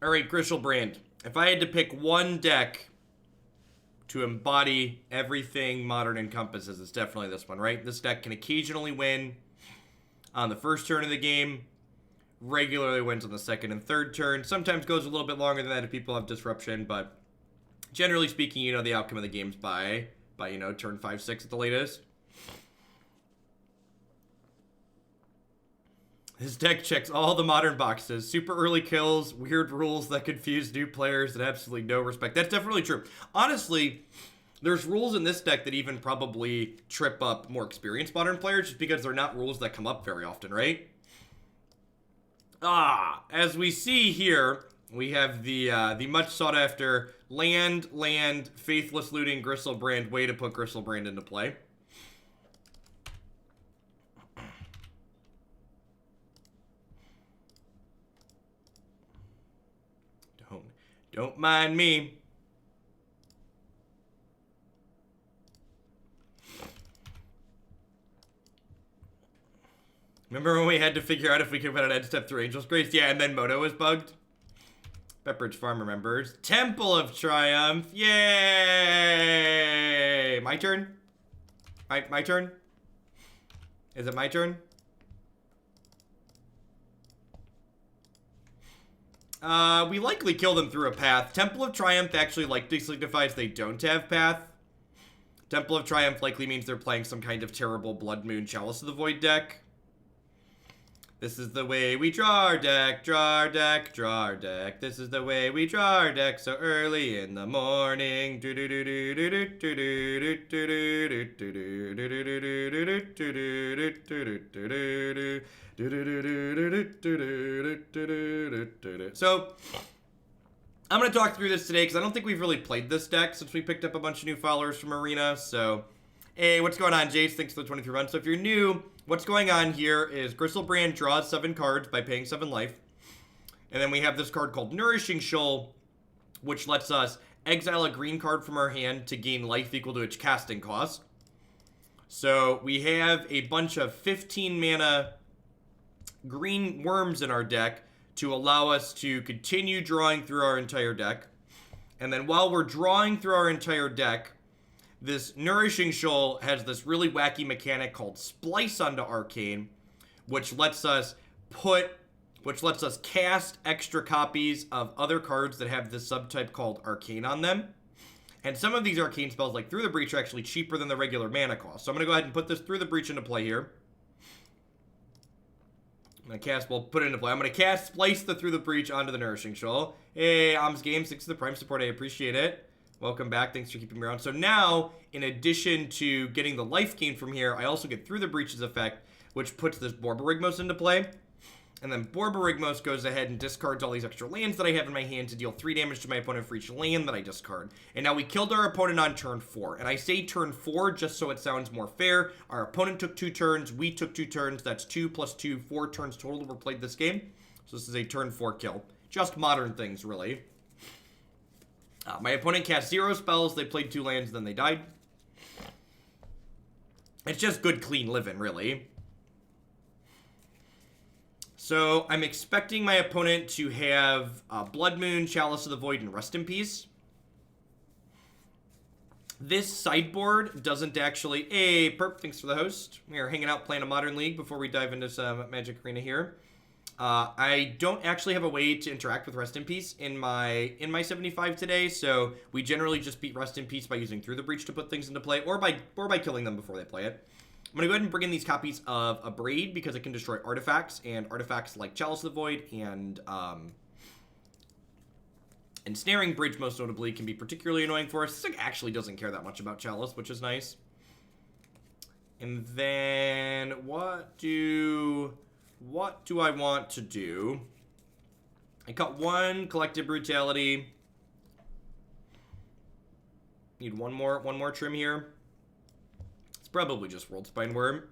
All right, Grishoalbrand. If I had to pick one deck to embody everything Modern encompasses, it's definitely this one, right? This deck can occasionally win on the first turn of the game, regularly wins on the second and third turn, sometimes goes a little bit longer than that if people have disruption, but generally speaking, you know the outcome of the games by you know, turn 5, 6 at the latest. His deck checks all the Modern boxes. Super early kills, weird rules that confuse new players, and absolutely no respect. That's definitely true. Honestly, there's rules in this deck that even probably trip up more experienced Modern players just because they're not rules that come up very often, right? As we see here, we have the much sought after land, Faithless Looting, Griselbrand, way to put Griselbrand into play. Don't mind me. Remember when we had to figure out if we could put an edge step through Angel's Grace? Yeah, and then Moto was bugged. Pepperidge Farm remembers. Temple of Triumph. Yay! My turn? My turn? Is it my turn? We likely kill them through a path. Temple of Triumph actually likely signifies they don't have path. Temple of Triumph likely means they're playing some kind of terrible Blood Moon Chalice of the Void deck. This is the way we draw our deck, draw our deck, draw our deck. This is the way we draw our deck so early in the morning. So, I'm going to talk through this today because I don't think we've really played this deck since we picked up a bunch of new followers from Arena. So, hey, what's going on, Jace? Thanks for the 23 runs. So, if you're new, what's going on here is Griselbrand draws 7 cards by paying 7 life. And then we have this card called Nourishing Shoal, which lets us exile a green card from our hand to gain life equal to its casting cost. So, we have a bunch of 15 mana green worms in our deck to allow us to continue drawing through our entire deck. And then while we're drawing through our entire deck, this Nourishing Shoal has this really wacky mechanic called Splice onto Arcane, which lets us cast extra copies of other cards that have this subtype called Arcane on them. And some of these Arcane spells, like Through the Breach, are actually cheaper than the regular mana cost. So I'm going to go ahead and put this Through the Breach into play here. I'm going to cast, we'll put it into play. I'm going to cast Splice the Through the Breach onto the Nourishing Shoal. Hey, Om's Game, 6 to the Prime support, I appreciate it. Welcome back, thanks for keeping me around. So now, in addition to getting the life gain from here, I also get Through the Breach's effect, which puts this Borborygmos into play. And then Borborygmos goes ahead and discards all these extra lands that I have in my hand to deal 3 damage to my opponent for each land that I discard. And now we killed our opponent on turn 4. And I say turn 4 just so it sounds more fair. Our opponent took 2 turns, we took 2 turns. That's 2 plus 2, 4 turns total that were played this game. So this is a turn 4 kill. Just Modern things, really. My opponent cast 0 spells, they played 2 lands, then they died. It's just good, clean living, really. So, I'm expecting my opponent to have Blood Moon, Chalice of the Void, and Rest in Peace. This sideboard doesn't actually... Hey, Perp, thanks for the host. We are hanging out playing a Modern League before we dive into some Magic Arena here. I don't actually have a way to interact with Rest in Peace in my 75 today, so we generally just beat Rest in Peace by using Through the Breach to put things into play, or by killing them before they play it. I'm going to go ahead and bring in these copies of Abrade because it can destroy artifacts, and artifacts like Chalice of the Void and Snaring Bridge, most notably, can be particularly annoying for us. This thing actually doesn't care that much about Chalice, which is nice. And then, what do I want to do? I cut 1 Collective Brutality. Need one more trim here. It's probably just Worldspine Wurm.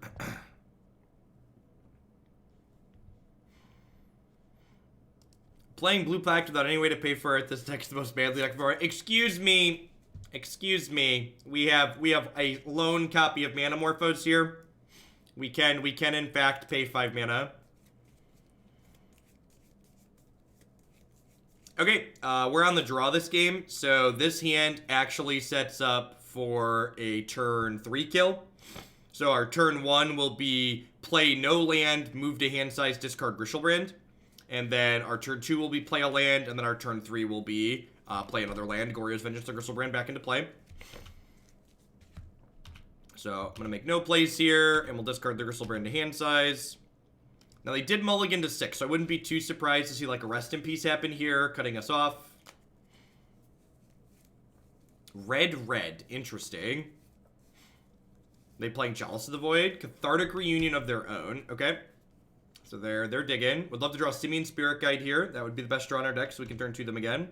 Playing Blue Pact without any way to pay for it. This deck is the most badly decked for it. Excuse me. We have a lone copy of Manamorphose here. We can in fact pay 5 mana. Okay, we're on the draw this game, so this hand actually sets up for a turn 3 kill. So our turn 1 will be play no land, move to hand size, discard Grishoalbrand. And then our turn 2 will be play a land, and then our turn 3 will be play another land, Goryo's Vengeance of Griselbrand back into play. So I'm going to make no plays here, and we'll discard the Griselbrand to hand size. Now they did mulligan to 6, so I wouldn't be too surprised to see like a rest in peace happen here, cutting us off. Red, interesting. They playing Chalice of the Void, Cathartic Reunion of their own, okay. So they're digging. Would love to draw Simian Spirit Guide here. That would be the best draw in our deck, so we can turn to them again.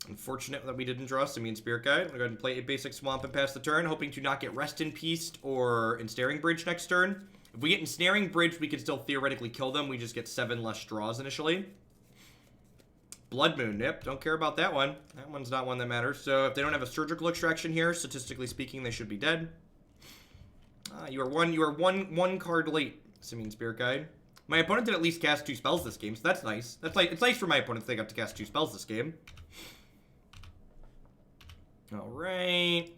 Unfortunate that we didn't draw Simian Spirit Guide. I'm going to go ahead and play a basic Swamp and pass the turn, hoping to not get Rest in Peace or Ensnaring Bridge next turn. If we get Ensnaring Bridge, we can still theoretically kill them. We just get 7 less draws initially. Blood Moon, yep, don't care about that one. That one's not one that matters. So if they don't have a Surgical Extraction here, statistically speaking, they should be dead. You are one card late, Simian Spirit Guide. My opponent did at least cast 2 spells this game, so that's nice. It's nice for my opponents they got to cast 2 spells this game. Alright.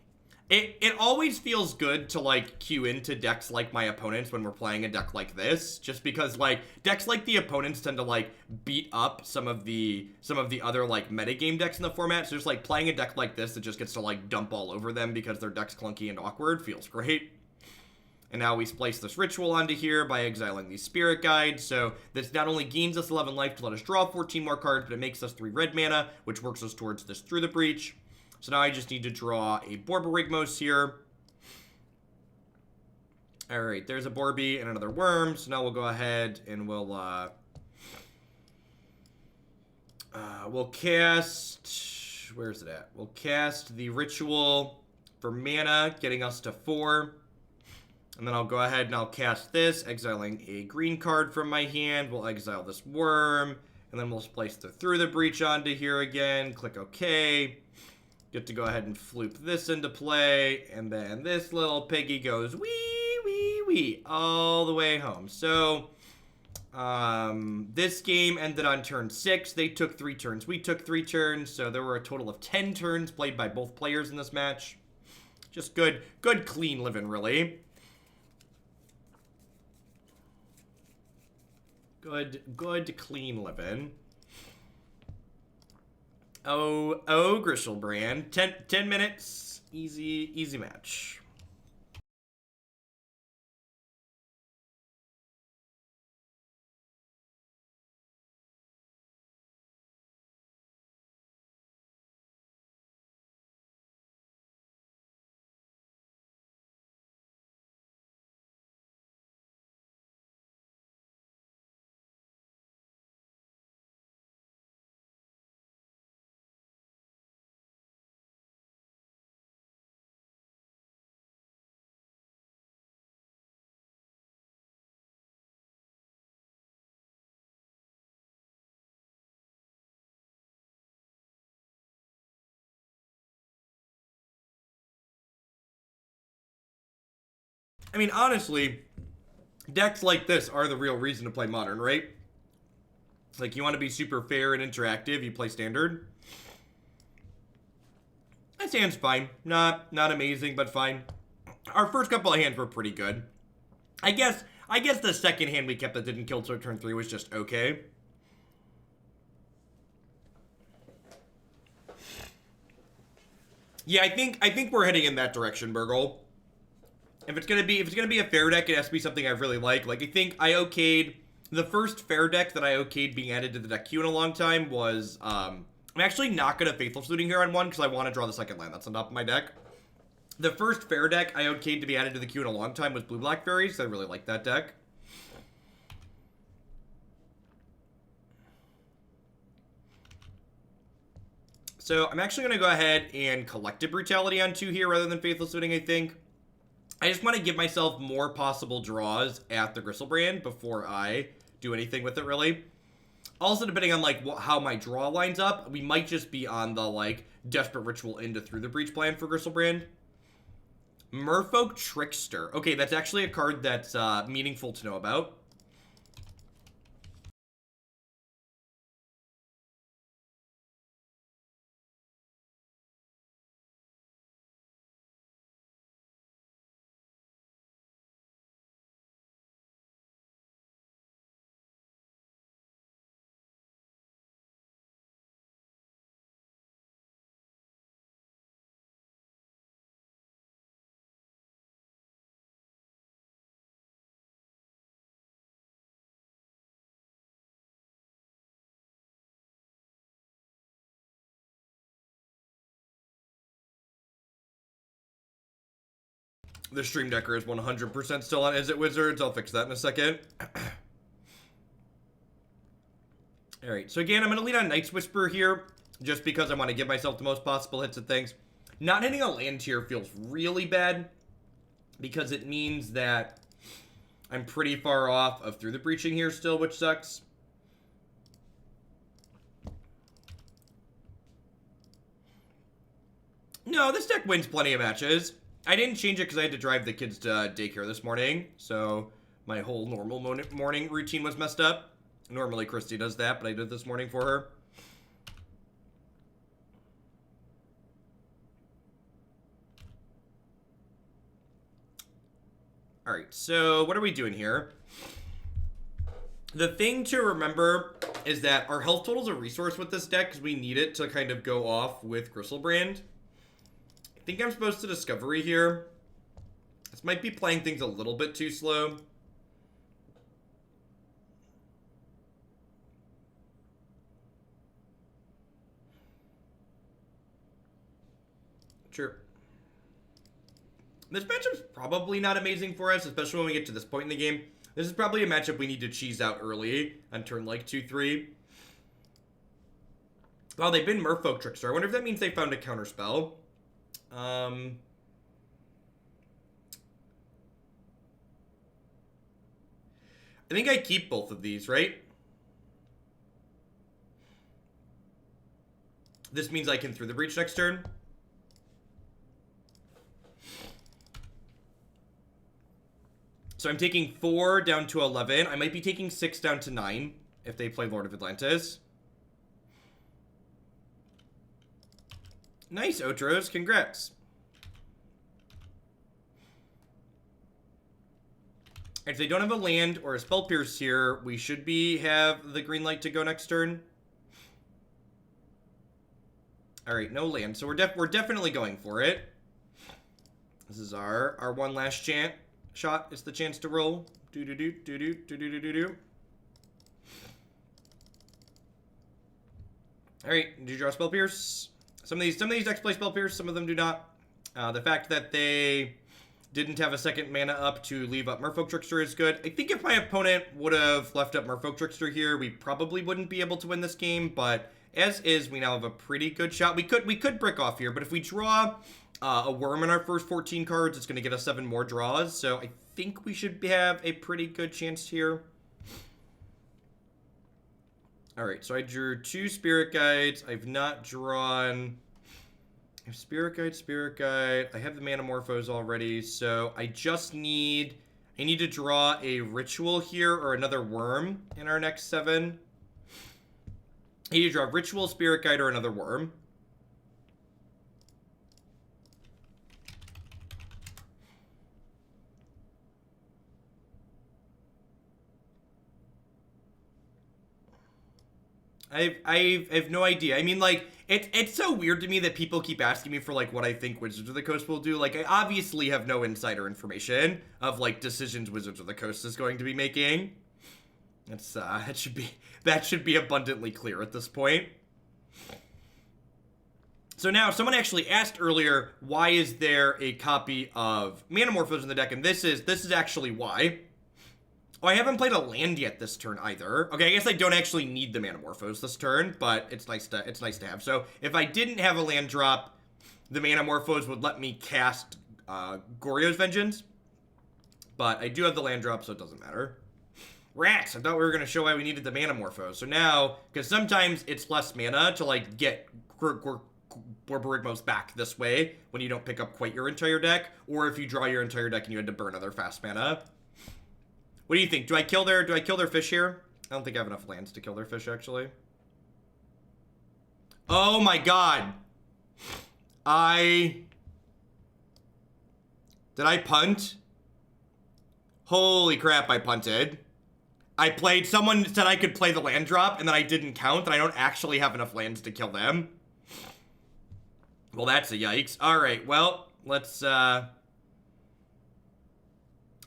It always feels good to, like, queue into decks like my opponents when we're playing a deck like this. Just because, like, decks like the opponents tend to, like, beat up some of the other, like, metagame decks in the format. So just, like, playing a deck like this that just gets to, like, dump all over them because their deck's clunky and awkward feels great. And now we splice this ritual onto here by exiling these Spirit Guides. So this not only gains us 11 life to let us draw 14 more cards, but it makes us 3 red mana, which works us towards this Through the Breach. So now I just need to draw a Borborygmos here. Alright, there's a Borby and another Worm. So now we'll go ahead and we'll cast... Where's it at? We'll cast the Ritual for mana, getting us to 4. And then I'll go ahead and I'll cast this, exiling a green card from my hand. We'll exile this Worm. And then we'll place the Through the Breach onto here again. Click OK. Get to go ahead and floop this into play, and then this little piggy goes wee all the way home. So this game ended on turn 6. They took 3 turns. We took 3 turns, so there were a total of 10 turns played by both players in this match. Just good clean living, really. Good clean living. Oh, Griselbrand. 10 minutes. Easy match. I mean, honestly, decks like this are the real reason to play Modern, right? Like, you want to be super fair and interactive, you play Standard. This hand's fine. Not amazing, but fine. Our first couple of hands were pretty good. I guess the second hand we kept that didn't kill till turn 3 was just okay. Yeah, I think we're heading in that direction, Burgle. If it's gonna be a fair deck, it has to be something I really like. Like, I think I okayed the first fair deck that I okayed being added to the deck queue in a long time was I'm actually not gonna Faithless Looting here on 1 because I want to draw the second land. That's on top of my deck. The first fair deck I okayed to be added to the queue in a long time was Blue Black Fairies. So I really like that deck. So I'm actually gonna go ahead and Collective Brutality on 2 here rather than Faithless Looting, I think. I just want to give myself more possible draws at the Griselbrand before I do anything with it, really. Also, depending on, like, how my draw lines up, we might just be on the, like, Desperate Ritual into Through the Breach plan for Griselbrand. Merfolk Trickster. Okay, that's actually a card that's meaningful to know about. The Stream Decker is 100% still on Is It Wizards. I'll fix that in a second. Alright, so again, I'm going to lead on Night's Whisper here, just because I want to give myself the most possible hits of things. Not hitting a land here feels really bad, because it means that I'm pretty far off of Through the Breaching here still, which sucks. No, this deck wins plenty of matches. I didn't change it because I had to drive the kids to daycare this morning, so my whole normal morning routine was messed up. Normally Christy does that, but I did this morning for her. Alright, so what are we doing here? The thing to remember is that our health total is a resource with this deck because we need it to kind of go off with Griselbrand. I think I'm supposed to Discovery here. This might be playing things a little bit too slow. Sure. This matchup's probably not amazing for us, especially when we get to this point in the game. This is probably a matchup we need to cheese out early on turn like 2-3. Well, they've been Merfolk Trickster. I wonder if that means they found a counterspell. I think I keep both of these, right? This means I can Through the Breach next turn. So I'm taking 4 down to 11. I might be taking 6 down to 9 if they play Lord of Atlantis. Nice, Otros. Congrats. If they don't have a land or a Spell Pierce here, we should have the green light to go next turn. Alright, no land. So we're definitely going for it. This is our one last shot. It's the chance to roll. Do-do-do-do-do-do-do-do-do. Alright, do you draw Spell Pierce? Some of these decks play Spell Pierce, some of them do not. The fact that they didn't have a second mana up to leave up Merfolk Trickster is good. I think if my opponent would have left up Merfolk Trickster here, we probably wouldn't be able to win this game, but as is, we now have a pretty good shot. We could brick off here, but if we draw a Worm in our first 14 cards, it's going to get us 7 more draws, so I think we should have a pretty good chance here. Alright, so I drew 2 Spirit Guides. I've not drawn... I have Spirit Guide. I have the Manamorphose already, so I just need... I need to draw a Ritual here or another Worm in our next 7. I need to draw Ritual, Spirit Guide, or another Worm. I have no idea. I mean, like, it's so weird to me that people keep asking me for, like, what I think Wizards of the Coast will do. Like, I obviously have no insider information of, like, decisions Wizards of the Coast is going to be making. That's, that should be abundantly clear at this point. So now, someone actually asked earlier, why is there a copy of Manamorphose in the deck? And this is actually why. Oh, I haven't played a land yet this turn either. Okay, I guess I don't actually need the Manamorphose this turn, but it's nice to have. So if I didn't have a land drop, the Manamorphose would let me cast Goryo's Vengeance. But I do have the land drop, so it doesn't matter. Rats! I thought we were going to show why we needed the Manamorphose. So now, because sometimes it's less mana to, like, get Borborygmos back this way when you don't pick up quite your entire deck, or if you draw your entire deck and you had to burn other fast mana. What do you think? Do I kill their fish here? I don't think I have enough lands to kill their fish, actually. Oh my god. Did I punt? Holy crap, I punted. Someone said I could play the land drop, and then I didn't count, and I don't actually have enough lands to kill them. Well, that's a yikes. Alright, well, let's, Oh,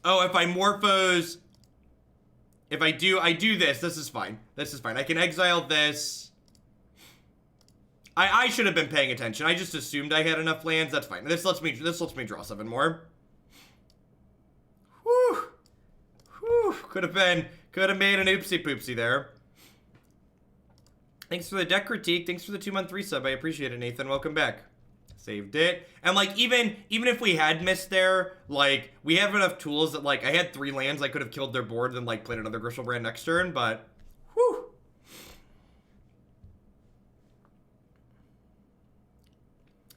if I Morphose... If I do this is fine. This is fine. I can exile this. I should have been paying attention. I just assumed I had enough lands. That's fine. This lets me draw 7 more. could have made an oopsie poopsie there. Thanks for the deck critique. Thanks for the 2-month resub. I appreciate it, Nathan. Welcome back. Saved it. And, like, even if we had missed there, like, we have enough tools that, like, I had 3 lands. I could have killed their board and then, like, played another Grishoalbrand next turn, but, whew.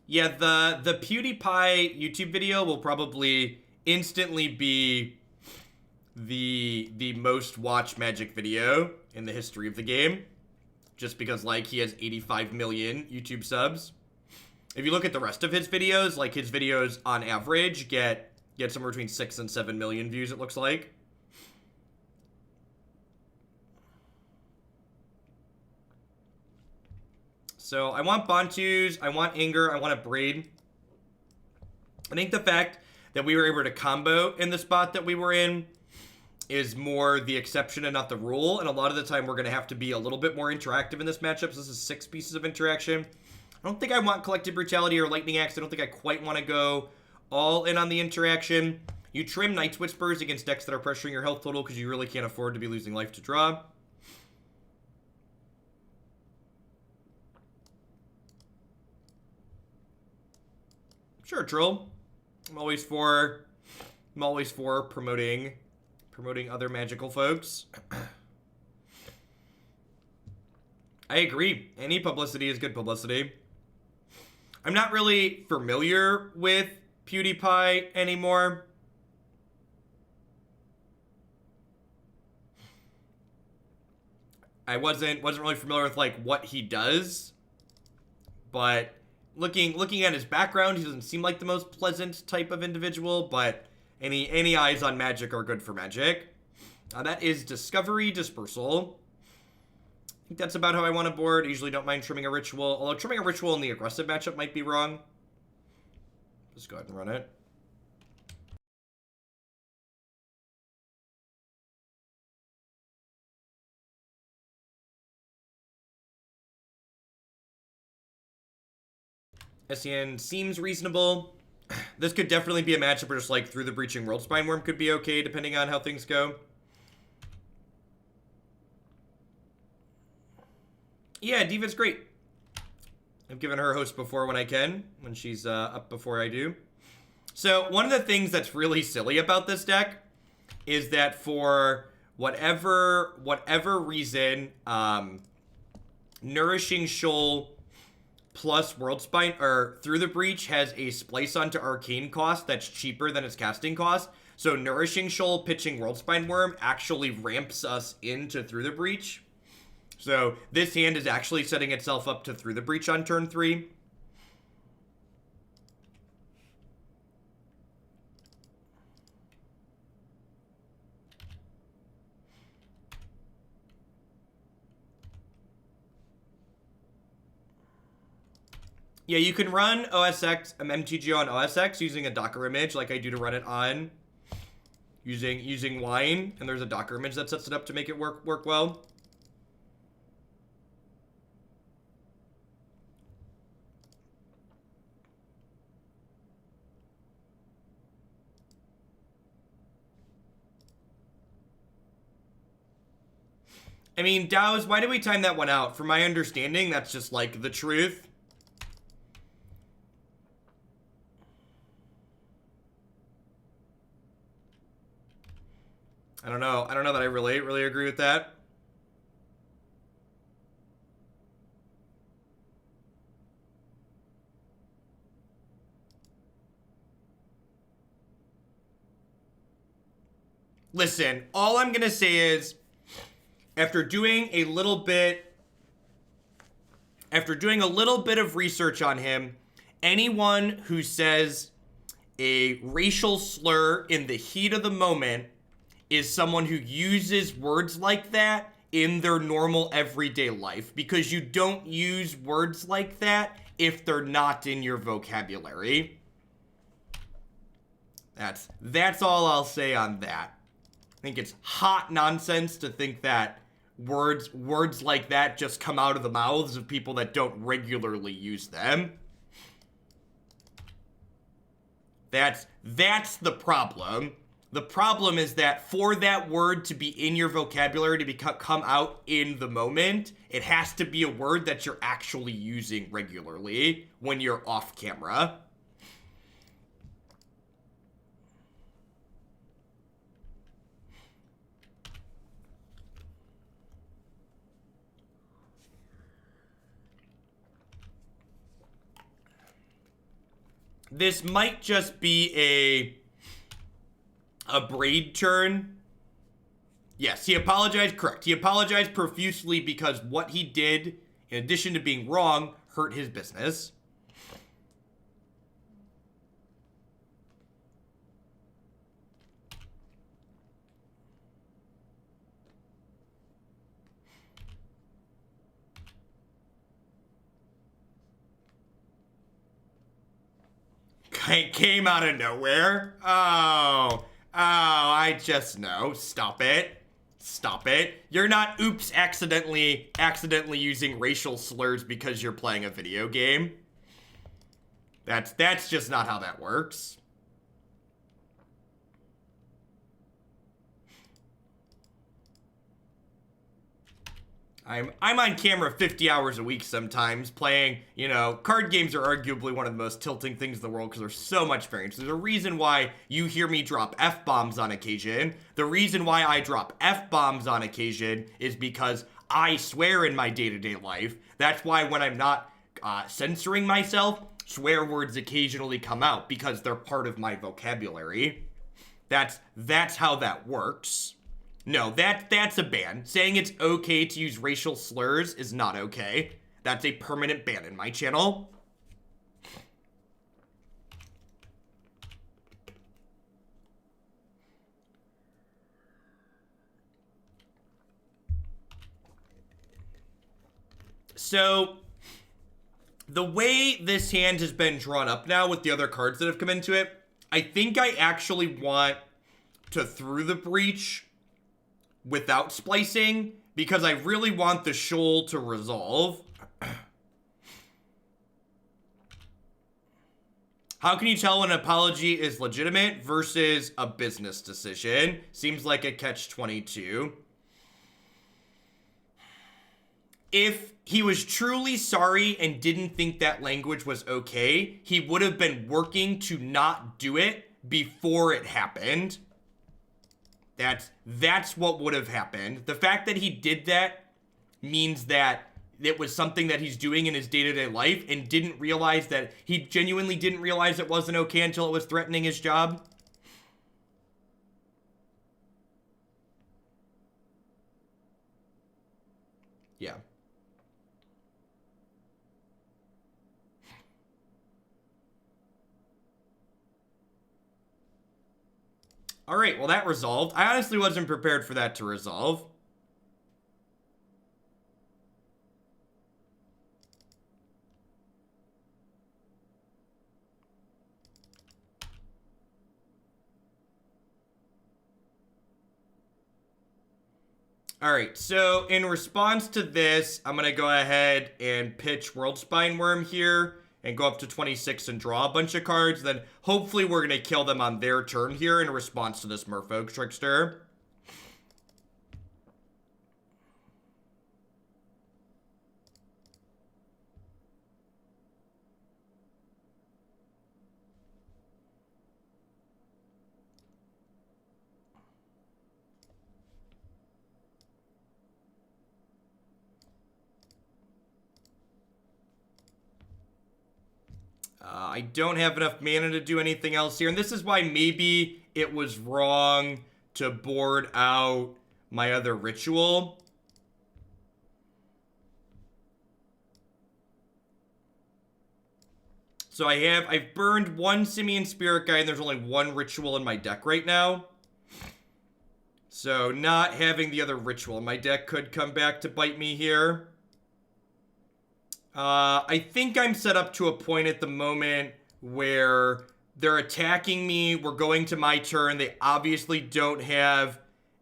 Yeah, the PewDiePie YouTube video will probably instantly be the most watched Magic video in the history of the game. Just because, like, he has 85 million YouTube subs. If you look at the rest of his videos, like, his videos on average get somewhere between 6 and 7 million views, it looks like. So I want Bontus, I want Anger, I want Abrade. I think the fact that we were able to combo in the spot that we were in is more the exception and not the rule. And a lot of the time we're going to have to be a little bit more interactive in this matchup. So this is 6 pieces of interaction. I don't think I want Collective Brutality or Lightning Axe. I don't think I quite want to go all in on the interaction. You trim Night's Whispers against decks that are pressuring your health total because you really can't afford to be losing life to draw. Sure, Troll. I'm always for promoting other magical folks. I agree. Any publicity is good publicity. I'm not really familiar with PewDiePie anymore. I wasn't really familiar with, like, what he does, but looking at his background, he doesn't seem like the most pleasant type of individual, but any eyes on Magic are good for Magic. That is Discovery, Dispersal. I think that's about how I want to board. I usually don't mind trimming a Ritual, although trimming a Ritual in the aggressive matchup might be wrong. Just go ahead and run it. SCN seems reasonable. This could definitely be a matchup where just, like, through the Breaching Worldspine Wurm could be okay, depending on how things go. Yeah, Diva's great. I've given her a host before when I can, when she's up before I do. So, one of the things that's really silly about this deck is that for whatever reason, Nourishing Shoal plus Worldspine, or Through the Breach, has a splice onto Arcane cost that's cheaper than its casting cost. So Nourishing Shoal pitching Worldspine Wurm actually ramps us into Through the Breach. So this hand is actually setting itself up to Through the Breach on turn 3. Yeah, you can run OSX, MTGO on OSX using a Docker image like I do to run it on using Wine, and there's a Docker image that sets it up to make it work well. I mean, Dows, why did we time that one out? From my understanding, that's just, like, the truth. I don't know. I don't know that I really agree with that. Listen, all I'm gonna say is, after doing a little bit of research on him, anyone who says a racial slur in the heat of the moment is someone who uses words like that in their normal everyday life, because you don't use words like that if they're not in your vocabulary. That's all I'll say on that. I think it's hot nonsense to think that words like that just come out of the mouths of people that don't regularly use them. That's the problem The problem is that for that word to be in your vocabulary, to come out in the moment, it has to be a word that you're actually using regularly when you're off camera. This might just be a Abrade turn. Yes, he apologized, correct. He apologized profusely because what he did, in addition to being wrong, hurt his business. It came out of nowhere. Oh, I just know. Stop it. Stop it. You're not accidentally using racial slurs because you're playing a video game. That's just not how that works. I'm on camera 50 hours a week sometimes playing, you know, card games are arguably one of the most tilting things in the world because there's so much variance. There's a reason why you hear me drop F-bombs on occasion. The reason why I drop F-bombs on occasion is because I swear in my day-to-day life. That's why when I'm not censoring myself, swear words occasionally come out because they're part of my vocabulary. That's how that works. No, that's a ban. Saying it's okay to use racial slurs is not okay. That's a permanent ban in my channel. So, the way this hand has been drawn up now with the other cards that have come into it, I think I actually want to Through the Breach without splicing, because I really want the shoal to resolve. How can you tell when an apology is legitimate versus a business decision? Seems like a catch-22. If he was truly sorry and didn't think that language was okay, he would have been working to not do it before it happened. That's what would have happened. The fact that he did that means that it was something that he's doing in his day-to-day life and didn't realize that he genuinely didn't realize it wasn't okay until it was threatening his job. Yeah. All right, well, that resolved. I honestly wasn't prepared for that to resolve. All right, so in response to this, I'm going to go ahead and pitch Worldspine Wurm here and go up to 26 and draw a bunch of cards. Then hopefully we're going to kill them on their turn here in response to this Merfolk Trickster. I don't have enough mana to do anything else here. And this is why maybe it was wrong to board out my other ritual. So I've burned one Simian Spirit Guide, and there's only one ritual in my deck right now. So not having the other ritual in my deck could come back to bite me here. I think I'm set up to a point at the moment where they're attacking me. We're going to my turn. They obviously don't have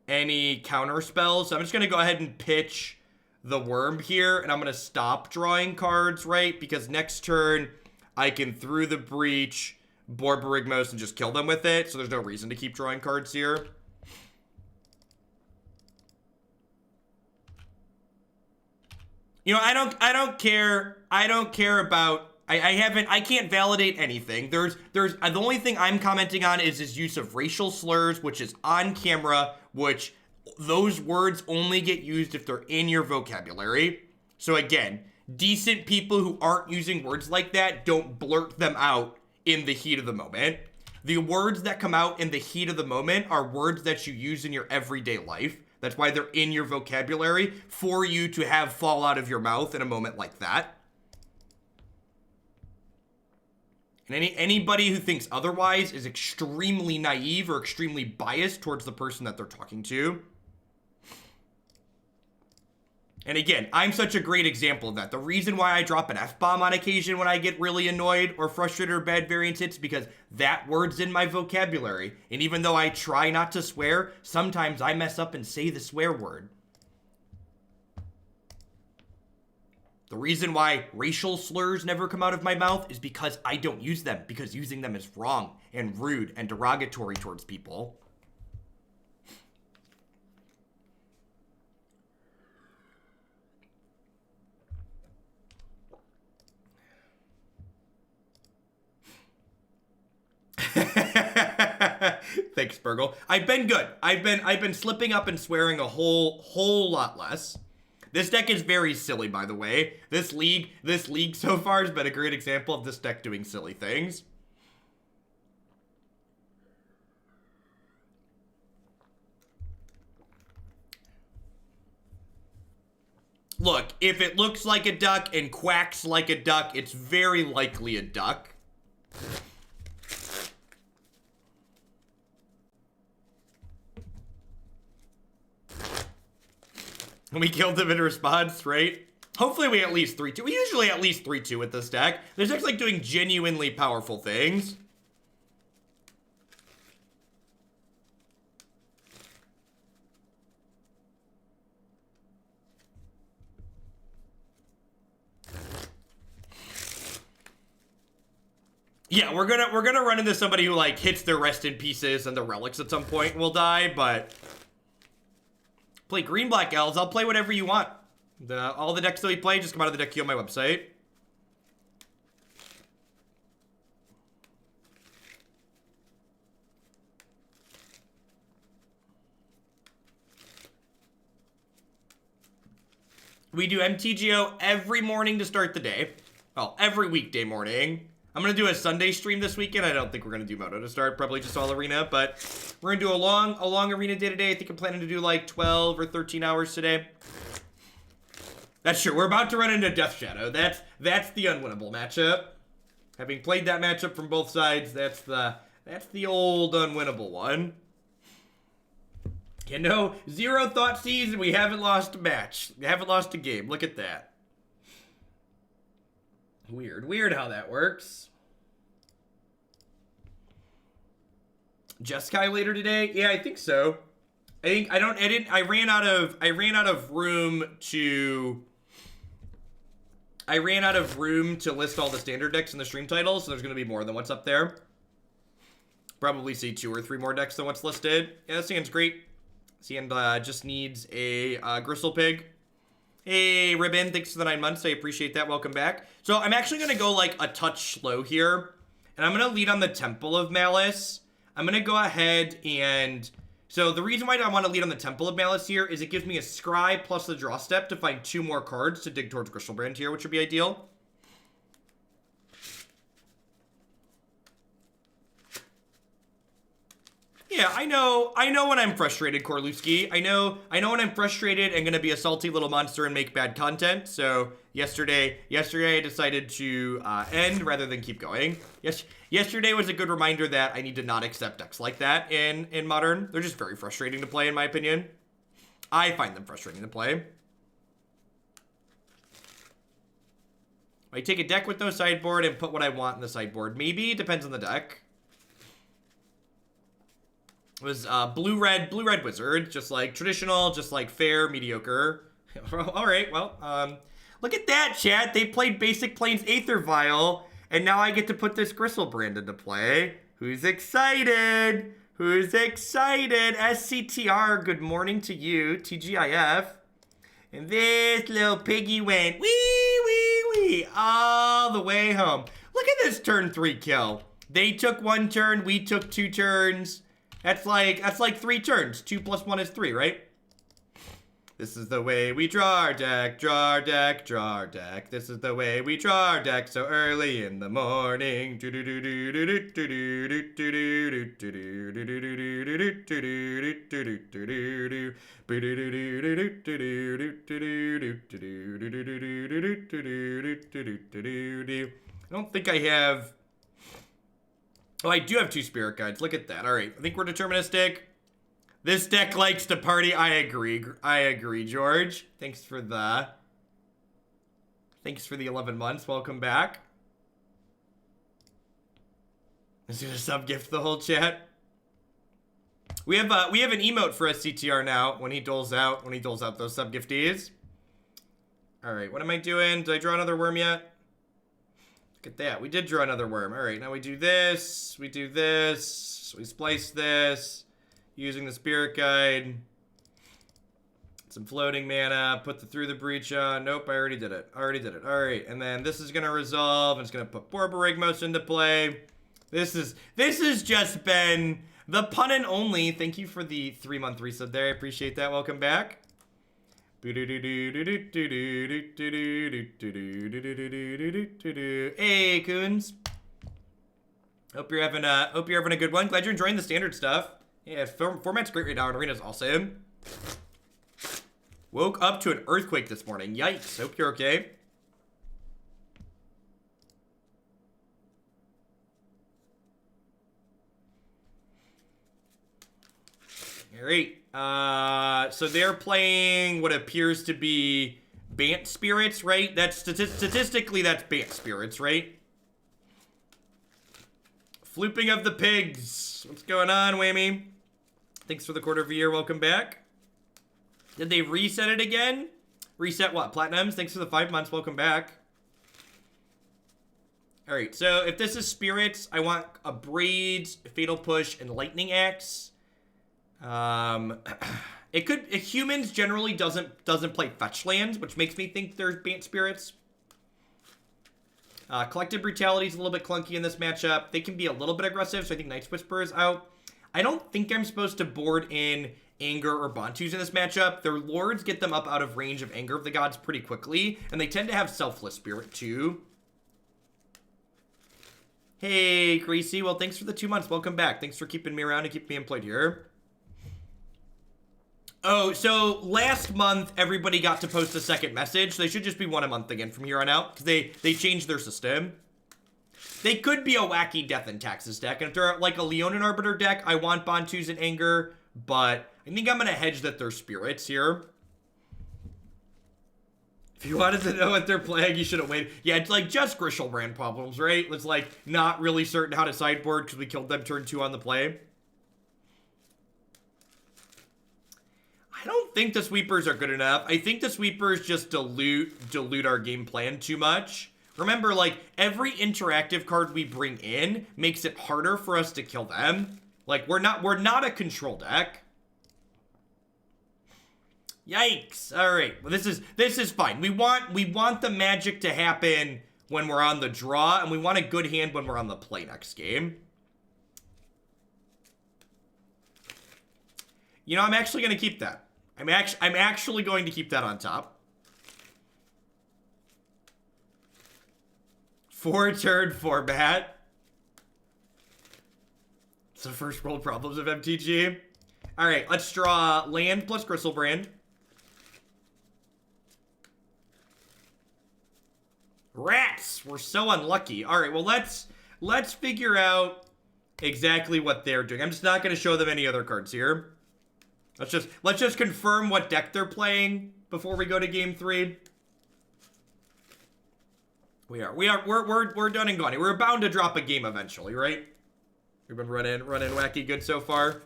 any counter spells. So I'm just going to go ahead and pitch the worm here. And I'm going to stop drawing cards, right? Because next turn, I can Through the Breach Borborygmos and just kill them with it, so there's no reason to keep drawing cards here. You know, I don't care about, I can't validate anything. The only thing I'm commenting on is his use of racial slurs, which is on camera, which those words only get used if they're in your vocabulary. So again, decent people who aren't using words like that don't blurt them out in the heat of the moment. The words that come out in the heat of the moment are words that you use in your everyday life. That's why they're in your vocabulary, for you to have fall out of your mouth in a moment like that. And anybody who thinks otherwise is extremely naive or extremely biased towards the person that they're talking to. And again, I'm such a great example of that. The reason why I drop an F-bomb on occasion when I get really annoyed or frustrated or bad variance hits, because that word's in my vocabulary. And even though I try not to swear, sometimes I mess up and say the swear word. The reason why racial slurs never come out of my mouth is because I don't use them, because using them is wrong and rude and derogatory towards people. Thanks, Burgle. I've been good. I've been slipping up and swearing a whole lot less. This deck is very silly, by the way. This league so far has been a great example of this deck doing silly things. Look, if it looks like a duck and quacks like a duck, it's very likely a duck. We killed him in response, right? Hopefully we at least 3-2. We usually at least 3-2 with this deck. This deck's like doing genuinely powerful things. Yeah, we're gonna run into somebody who like hits their rest in pieces and the relics at some point will die, but play green black elves. I'll play whatever you want. All the decks that we play just come out of the deck queue on my website. We do MTGO every morning to start the day. Well, every weekday morning. I'm going to do a Sunday stream this weekend. I don't think we're going to do Moto to start. Probably just all arena. But we're going to do a long arena day today. I think I'm planning to do like 12 or 13 hours today. That's true. We're about to run into Death Shadow. That's the unwinnable matchup. Having played that matchup from both sides, that's the old unwinnable one. You know, 0 Thoughtseize and we haven't lost a match. We haven't lost a game. Look at that. Weird how that works. Jeskai later today? Yeah, I think so. I ran out of room to list all the standard decks in the stream titles, so there's gonna be more than what's up there. Probably see 2 or 3 more decks than what's listed. Yeah, this hand's great. This hand just needs a Gristle Pig. Hey, Ribbon, thanks for the 9 months. I appreciate that. Welcome back. So I'm actually going to go like a touch slow here. And I'm going to lead on the Temple of Malice. I'm going to go ahead and... So the reason why I want to lead on the Temple of Malice here is it gives me a Scry plus the draw step to find 2 more cards to dig towards Grishoalbrand here, which would be ideal. Yeah, I know when I'm frustrated, Korluski. I know when I'm frustrated and gonna be a salty little monster and make bad content. So yesterday I decided to end rather than keep going. Yesterday was a good reminder that I need to not accept decks like that in Modern. They're just very frustrating to play, in my opinion. I find them frustrating to play. I take a deck with no sideboard and put what I want in the sideboard. Maybe, depends on the deck. It was blue-red wizard, just like traditional, just like fair, mediocre. All right, well, look at that, chat. They played Basic Plains Aether Vial, And now I get to put this Griselbrand into play. Who's excited? Who's excited? SCTR, good morning to you. TGIF. And this little piggy went wee all the way home. Look at this turn 3 kill. They took 1 turn, we took 2 turns. That's like 3 turns. 2 plus 1 is 3, right? This is the way we draw our deck, draw our deck, draw our deck. This is the way we draw our deck so early in the morning. I don't think I have... Oh, I do have 2 spirit guides. Look at that. All right, I think we're deterministic. This deck likes to party. I agree, George. Thanks for the 11 months. Welcome back. Is gonna sub-gift the whole chat. We have an emote for SCTR now when he doles out those sub-gifties. All right, what am I doing? Did I draw another worm yet? Look at that. We did draw another worm. All right, now we do this. We do this. We splice this. Using the spirit guide. Some floating mana. Put the Through the Breach on. Nope, I already did it. All right, and then this is going to resolve. And it's going to put Borborygmos into play. This has just been the pun and only. Thank you for the 3-month resub there. I appreciate that. Welcome back. Hey, Coons. Hope you're having a good one. Glad you're enjoying the standard stuff. Yeah, format's great right now, and Arena's awesome. Woke up to an earthquake this morning. Yikes. Hope you're okay. All right. So they're playing what appears to be Bant Spirits, right? That's statistically, that's Bant Spirits, right? Flooping of the pigs. What's going on, Whammy? Thanks for the quarter of a year. Welcome back. Did they reset it again? Reset what? Platinums? Thanks for the 5 months. Welcome back. All right. So if this is spirits, I want Abrade, Fatal Push, and Lightning Axe. It could. Humans generally doesn't play fetch lands, which makes me think they're Bant Spirits. Collective Brutality is a little bit clunky in this matchup. They can be a little bit aggressive, so I think Night's Whisper is out. I don't think I'm supposed to board in Anger or Bontus in this matchup. Their lords get them up out of range of Anger of the Gods pretty quickly, and they tend to have Selfless Spirit too. Hey, Gracie. Well, thanks for the 2 months. Welcome back. Thanks for keeping me around and keeping me employed here. Oh, so last month, everybody got to post a second message. They should just be 1 a month again from here on out, because they changed their system. They could be a wacky Death and Taxes deck, and if they're like a Leonin Arbiter deck, I want Bontus and Anger, but I think I'm going to hedge that they're spirits here. If you wanted to know what they're playing, you should have waited. Yeah, it's like just Grishoalbrand problems, right? It's like not really certain how to sideboard because we killed them turn 2 on the play. I don't think the sweepers are good enough. I think the sweepers just dilute our game plan too much. Remember, like, every interactive card we bring in makes it harder for us to kill them. Like, we're not a control deck. Yikes. All right. Well, this is fine. We want the magic to happen when we're on the draw, and we want a good hand when we're on the play next game. You know, I'm actually going to keep that. I'm actually going to keep that on top. 4-turn format. It's the first world problems of MTG. All right, let's draw land plus Griselbrand. Rats! We're so unlucky. All right, well, let's figure out exactly what they're doing. I'm just not going to show them any other cards here. Let's just confirm what deck they're playing before we go to game 3. We're done and gone. We're bound to drop a game eventually, right? We've been running wacky good so far.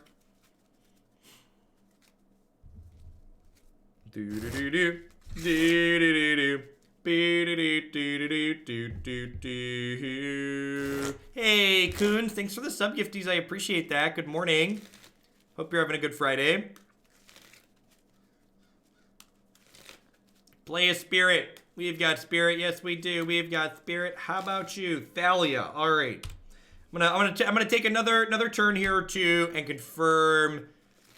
Hey, Coons, thanks for the sub gifties. I appreciate that. Good morning. Hope you're having a good Friday. Play a spirit. We've got spirit. Yes, we do. We've got spirit. How about you, Thalia? All right. I'm gonna take another turn here or two and confirm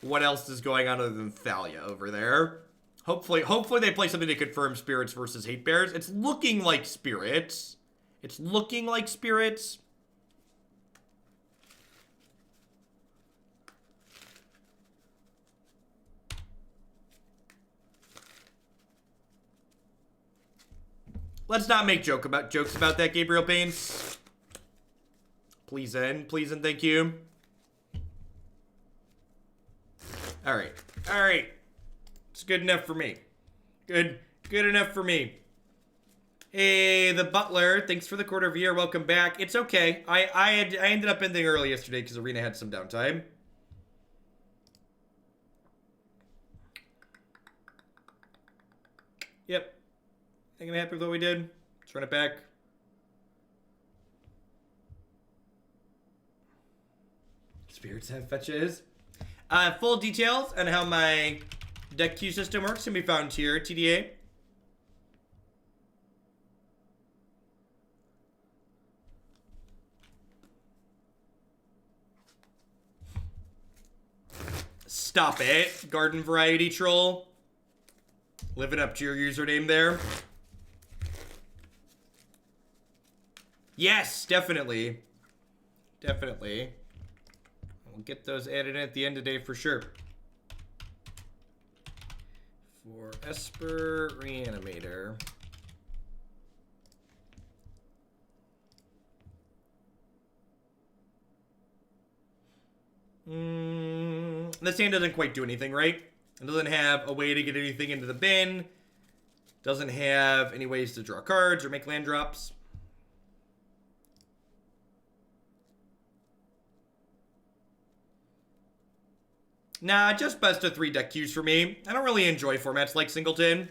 what else is going on other than Thalia over there. Hopefully they play something to confirm spirits versus hate bears. It's looking like spirits. It's looking like spirits. Let's not make jokes about that, Gabriel Baines. Please and thank you. All right. It's good enough for me. Good enough for me. Hey, the Butler, thanks for the quarter of a year. Welcome back. It's okay. I ended up ending early yesterday because Arena had some downtime. Yep. I think I'm happy with what we did. Let's run it back. Spirits have fetches. Full details on how my deck queue system works can be found here, TDA. Stop it, Garden Variety Troll. Living up to your username there. Yes, definitely. Definitely. We'll get those added in at the end of the day for sure. For Esper Reanimator. This hand doesn't quite do anything, right? It doesn't have a way to get anything into the bin. Doesn't have any ways to draw cards or make land drops. Nah, just best of 3 deck queues for me. I don't really enjoy formats like Singleton.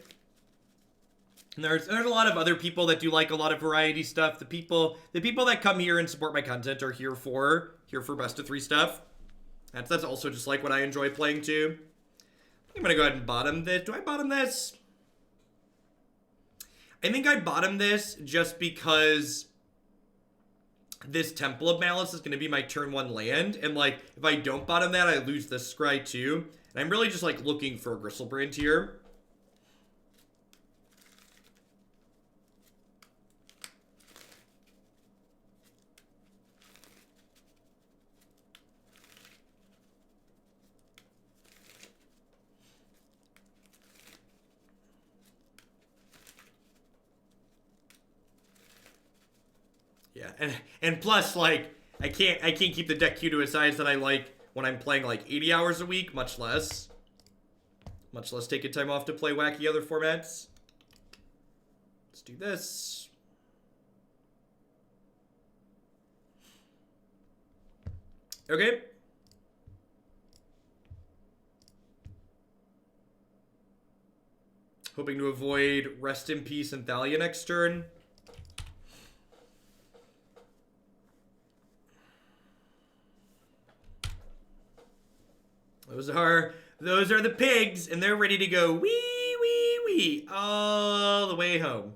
And there's a lot of other people that do like a lot of variety stuff. The people that come here and support my content are here for best of 3 stuff. That's also just like what I enjoy playing too. I'm gonna go ahead and bottom this. Do I bottom this? I think I bottom this just because this Temple of Malice is going to be my turn 1 land. And, like, if I don't bottom that, I lose this scry too. And I'm really just, like, looking for a Griselbrand here. Yeah, and plus, like, I can't keep the deck queue to a size that I like when I'm playing like 80 hours a week, much less taking time off to play wacky other formats. Let's do this. Okay. Hoping to avoid Rest in Peace and Thalia next turn. Those are the pigs, and they're ready to go wee, wee, wee, all the way home.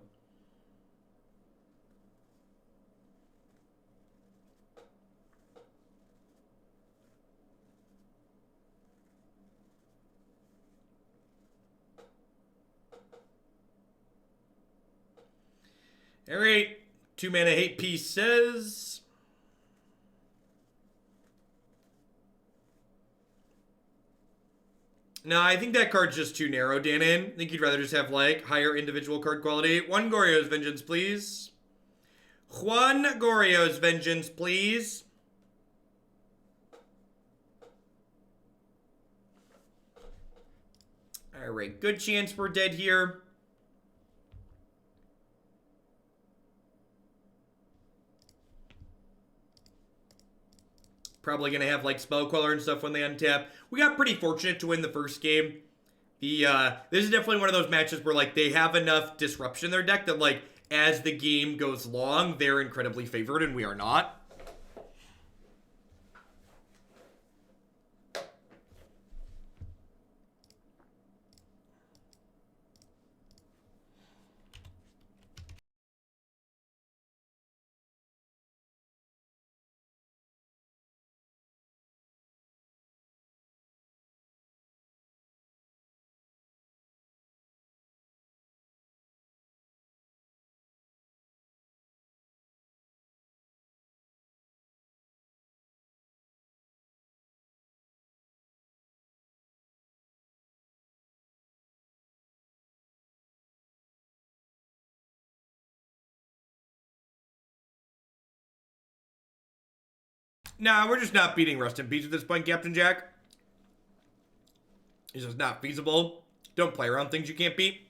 All right, 2 mana hate piece says... No, I think that card's just too narrow, Danon. I think you'd rather just have, like, higher individual card quality. 1 Goryo's Vengeance, please. 1 Goryo's Vengeance, please. Alright, good chance we're dead here. Probably going to have, like, Spell Queller and stuff when they untap. We got pretty fortunate to win the first game. This is definitely one of those matches where, like, they have enough disruption in their deck that, like, as the game goes long, they're incredibly favored and we are not. Nah, we're just not beating Rust in Peace at this point, Captain Jack. It's just not feasible. Don't play around things you can't beat.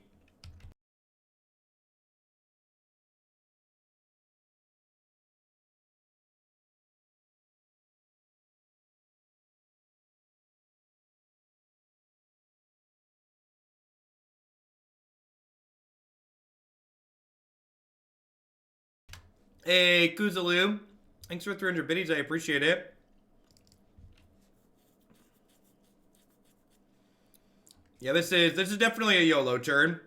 Hey, Kuzaloo. Thanks for 300 biddies. I appreciate it. Yeah, this is definitely a YOLO turn.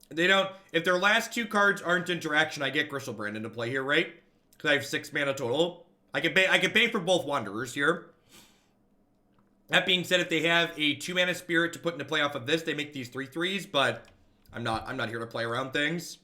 They don't... If their last two cards aren't interaction, I get Griselbrand into play here, right? Because I have 6 mana total. I can pay for both Wanderers here. That being said, if they have a 2 mana Spirit to put into play off of this, they make these 3/3s, but I'm not here to play around things.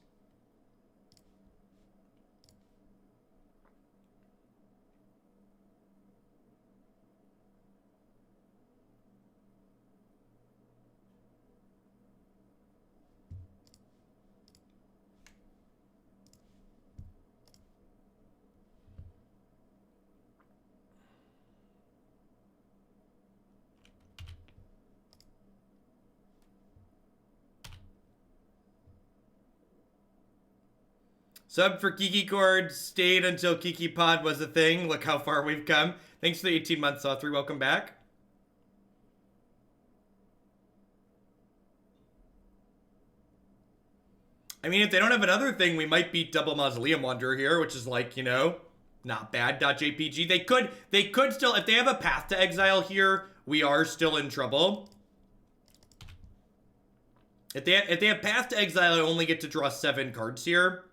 Sub for Kiki Cord, stayed until Kiki Pod was a thing. Look how far we've come. Thanks for the 18 months, Saw3. Welcome back. I mean, if they don't have another thing, we might beat Double Mausoleum Wanderer here, which is like, you know, not bad. .jpg. They could still, if they have a Path to Exile here, we are still in trouble. If they have Path to Exile, I only get to draw 7 cards here.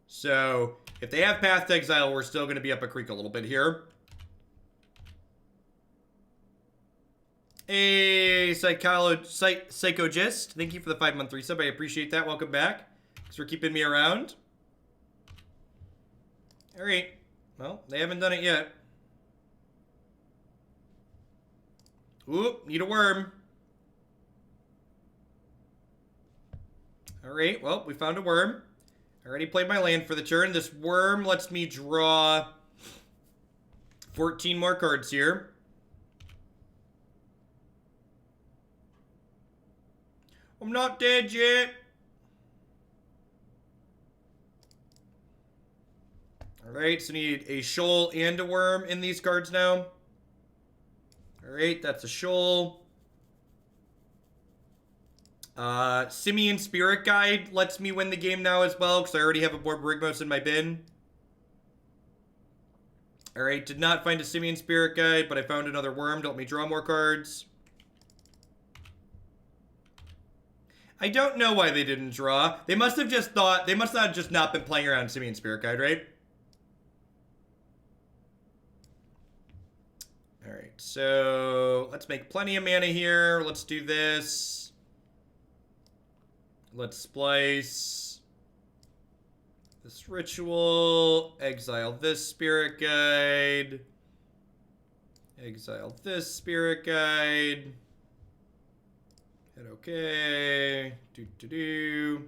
So, if they have Path to Exile, we're still going to be up a creek a little bit here. Hey, Psychogist. Thank you for the 5-month resub. I appreciate that. Welcome back. Thanks for keeping me around. Alright. Well, they haven't done it yet. Ooh, need a worm. Alright, well, we found a worm. I already played my land for the turn. This worm lets me draw 14 more cards here. I'm not dead yet. Alright, so need a shoal and a worm in these cards now. Alright, that's a shoal. Simian Spirit Guide lets me win the game now as well, because I already have a Borborygmos in my bin. Alright, did not find a Simian Spirit Guide, but I found another worm to help me draw more cards. I don't know why they didn't draw. They must have just thought, they must have just not been playing around Simian Spirit Guide, right? Alright, so let's make plenty of mana here. Let's do this. Let's splice this ritual, exile this spirit guide, exile this spirit guide, hit okay, do.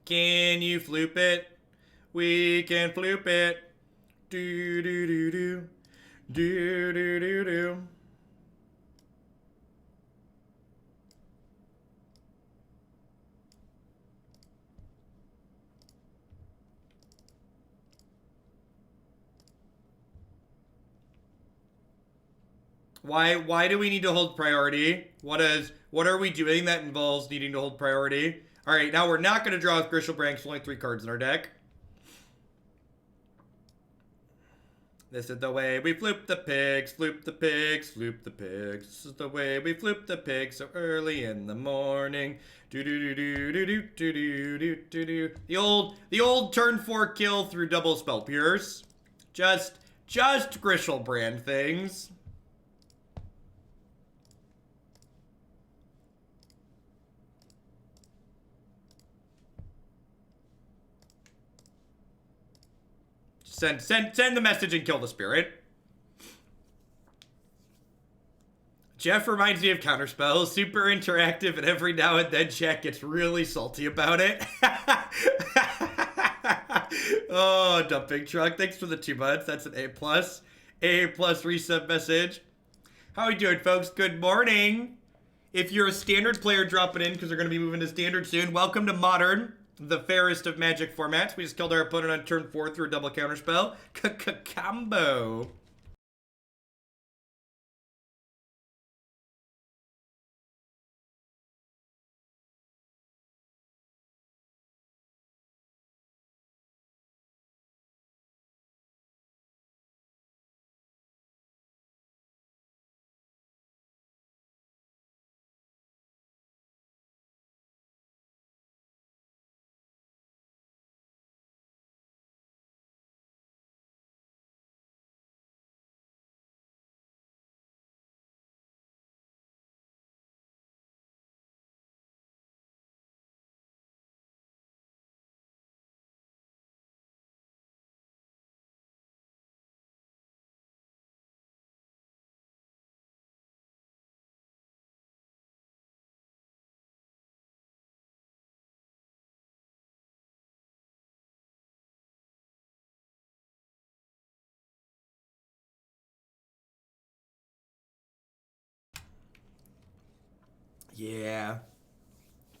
Can you floop it? We can floop it. Do. Why do we need to hold priority? What are we doing that involves needing to hold priority? All right, now we're not going to draw with Grishoalbrand because only 3 cards in our deck. This is the way we floop the pigs, floop the pigs, floop the pigs. This is the way we floop the pigs so early in the morning. Do do do do do do do do do do. The old turn 4 kill through double spell pierce. Just Grishoalbrand things. Send the message and kill the spirit. Jeff reminds me of Counterspell. Super interactive, and every now and then Jack gets really salty about it. Oh, dumping truck. Thanks for the 2 months. That's an A+. A+ resub message. How are we doing, folks? Good morning. If you're a standard player dropping in, because they're going to be moving to standard soon, welcome to Modern, the fairest of Magic formats. We just killed our opponent on turn 4 through a double counterspell. Combo. Yeah.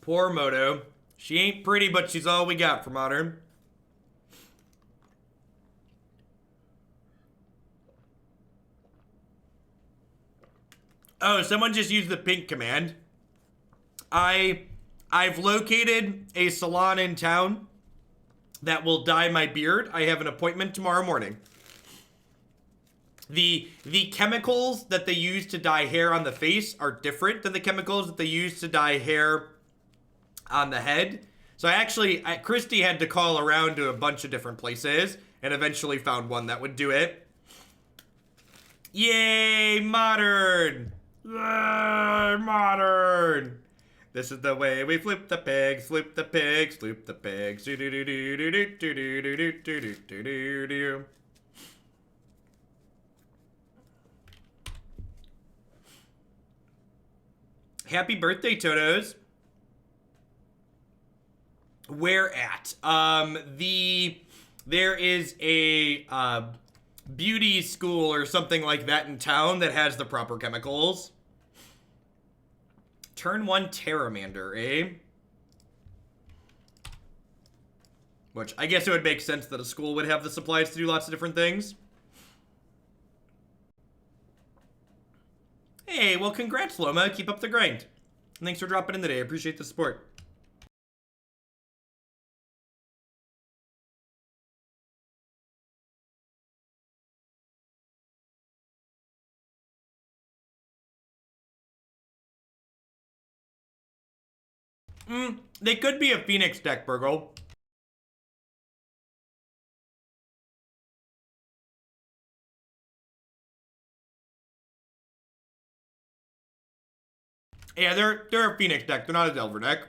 Poor Moto. She ain't pretty, but she's all we got for Modern. Oh, someone just used the pink command. I've located a salon in town that will dye my beard. I have an appointment tomorrow morning. The chemicals that they use to dye hair on the face are different than the chemicals that they use to dye hair on the head. So Christy had to call around to a bunch of different places and eventually found one that would do it. Yay, Modern! Yay, Modern! This is the way we flip the pigs, flip the pigs, flip the pigs. Do do do do do do do do do do do do do do. Happy birthday, Totos. Where at? There is a beauty school or something like that in town that has the proper chemicals. Turn 1 Terramander, eh? Which, I guess it would make sense that a school would have the supplies to do lots of different things. Hey, well, congrats, Loma. Keep up the grind. Thanks for dropping in today. I appreciate the support. They could be a Phoenix deck, Burgle. Yeah, they're a Phoenix deck. They're not a Delver deck.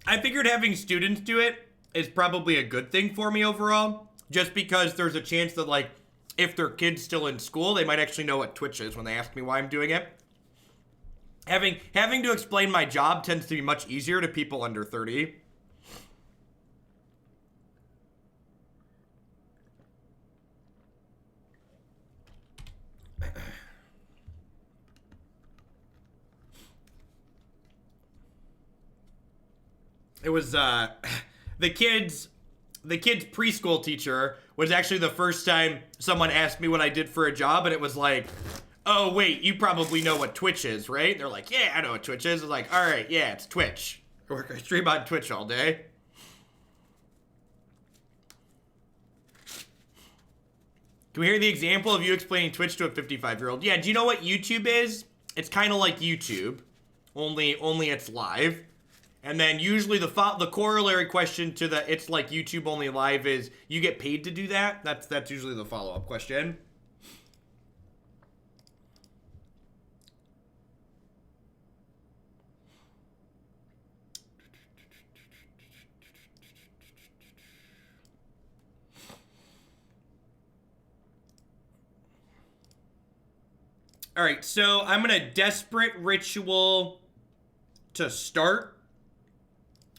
I figured having students do it is probably a good thing for me overall, just because there's a chance that, like, if their kid's still in school, they might actually know what Twitch is when they ask me why I'm doing it. Having to explain my job tends to be much easier to people under 30. It was the kid's preschool teacher was actually the first time someone asked me what I did for a job, and it was like, oh wait, you probably know what Twitch is, right? They're like, yeah, I know what Twitch is. I was like, all right, yeah, it's Twitch. I stream on Twitch all day. Can we hear the example of you explaining Twitch to a 55-year-old? Yeah, do you know what YouTube is? It's kind of like YouTube, only it's live. And then usually the corollary question to the it's like YouTube only live is, you get paid to do that? That's usually the follow-up question. All right, so I'm gonna Desperate Ritual to start.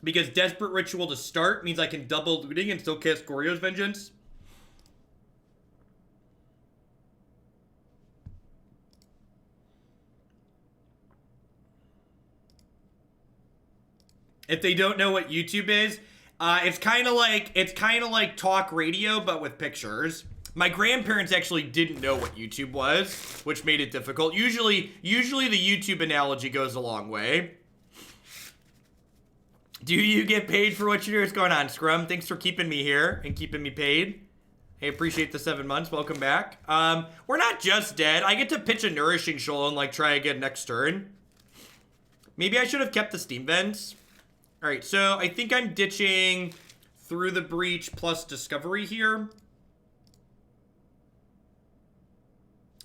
Because Desperate Ritual to start means I can double looting and still cast Goryo's Vengeance. If they don't know what YouTube is, it's kind of like talk radio, but with pictures. My grandparents actually didn't know what YouTube was, which made it difficult. Usually the YouTube analogy goes a long way. Do you get paid for what you do? What's going on, Scrum? Thanks for keeping me here and keeping me paid. I appreciate the 7 months. Welcome back. We're not just dead. I get to pitch a Nourishing Shoal and, like, try again next turn. Maybe I should have kept the Steam Vents. All right, so I think I'm ditching Through the Breach plus Discovery here.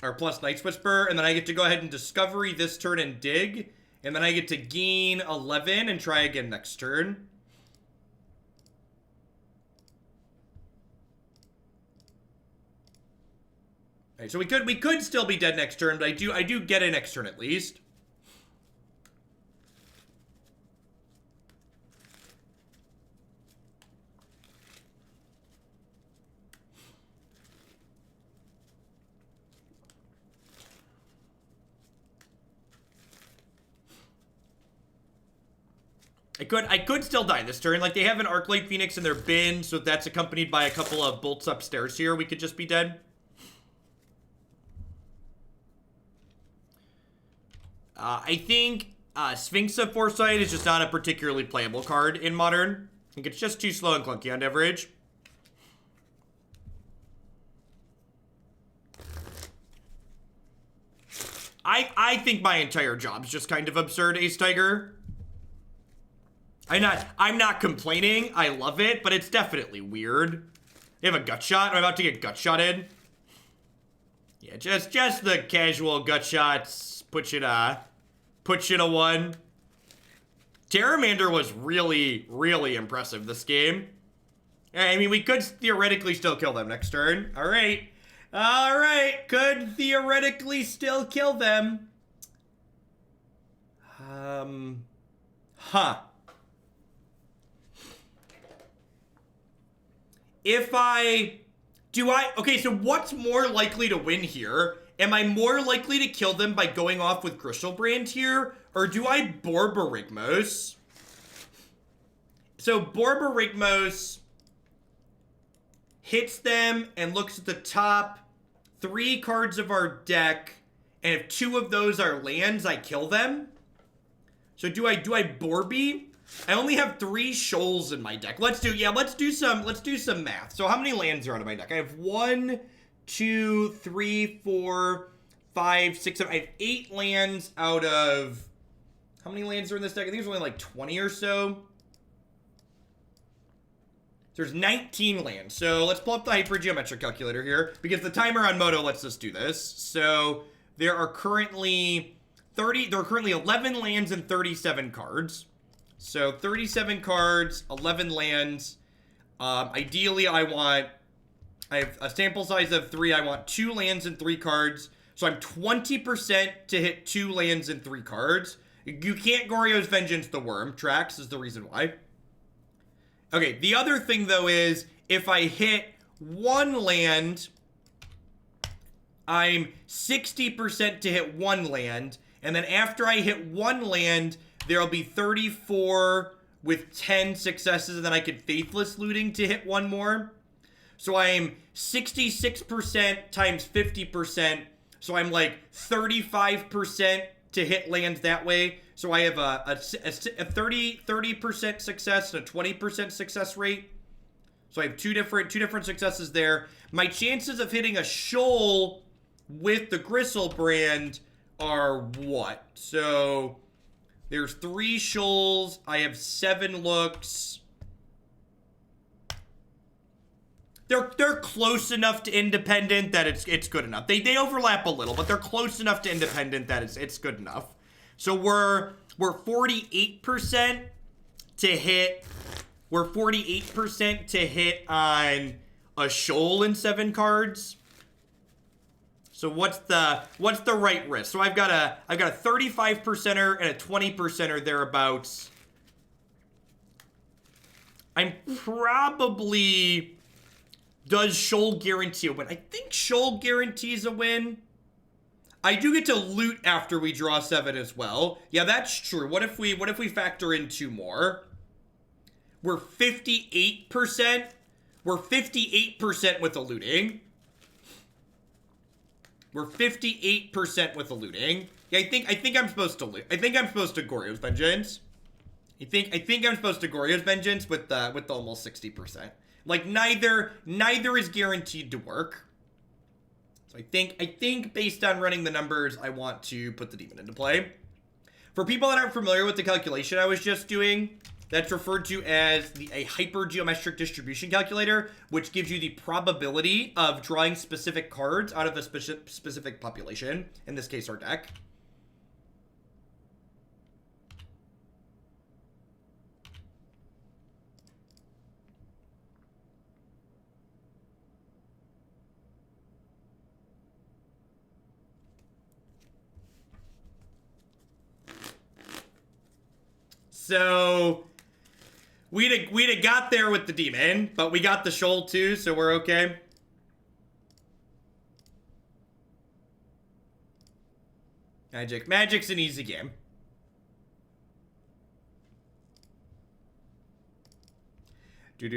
Or plus Night's Whisper. And then I get to go ahead and Discovery this turn and dig. And then I get to gain 11 and try again next turn. All right, so we could still be dead next turn, but I do get a next turn at least. I could still die this turn. Like, they have an Arclight Phoenix in their bin, so if that's accompanied by a couple of bolts upstairs here, we could just be dead. I think Sphinx of Foresight is just not a particularly playable card in Modern. I think it's just too slow and clunky on average. I think my entire job's just kind of absurd, Ace Tiger. I'm not complaining. I love it, but it's definitely weird. They have a gut shot. I'm about to get gut shotted. Yeah, just the casual gut shots. Put you to 1. Terramander was really, really impressive this game. I mean, we could theoretically still kill them next turn. All right. All right. Could theoretically still kill them. Huh. Okay, so what's more likely to win here? Am I more likely to kill them by going off with Grishoalbrand here? Or do I Borborygmos? So Borborygmos hits them and looks at the top 3 cards of our deck. And if 2 of those are lands, I kill them. So do I Borby? I only have 3 shoals in my deck. Let's do some math. So how many lands are out of my deck? I have 1, 2, 3, 4, 5, 6, 7. I have 8 lands out of... How many lands are in this deck? I think there's only like 20 or so. There's 19 lands. So let's pull up the hypergeometric calculator here, because the timer on Moto lets us do this. So there are currently 11 lands and 37 cards. So 37 cards, 11 lands. Ideally, I have a sample size of 3. I want 2 lands and 3 cards. So I'm 20% to hit 2 lands and 3 cards. You can't Goryo's Vengeance the Worm. Tracks is the reason why. Okay, the other thing, though, is if I hit 1 land, I'm 60% to hit 1 land. And then after I hit 1 land, there'll be 34 with 10 successes, and then I could Faithless Looting to hit 1 more. So I'm 66% times 50%. So I'm like 35% to hit lands that way. So I have a 30% success and a 20% success rate. So I have two different successes there. My chances of hitting a shoal with the Griselbrand are what? So there's 3 shoals. I have 7 looks. They're close enough to independent that it's good enough. They overlap a little, but they're close enough to independent that it's good enough. So we're 48% to hit. We're 48% to hit on a shoal in 7 cards. So what's the right risk? So I've got a 35%er and a 20%er thereabouts. I'm probably... Does shoal guarantee a win? I think shoal guarantees a win. I do get to loot after we draw 7 as well. Yeah, that's true. What if we factor in 2 more? We're 58%. We're 58% with the looting. We're 58% with the looting. Yeah, I think I'm supposed to loot. I think I'm supposed to Goryo's Vengeance. I think I'm supposed to Goryo's Vengeance with the almost 60%. Like neither is guaranteed to work. So I think based on running the numbers, I want to put the demon into play. For people that aren't familiar with the calculation I was just doing, that's referred to as a hypergeometric distribution calculator, which gives you the probability of drawing specific cards out of a specific population, in this case our deck. So we'd have got there with the demon, but we got the shoal too, so we're okay. Magic's an easy game. Both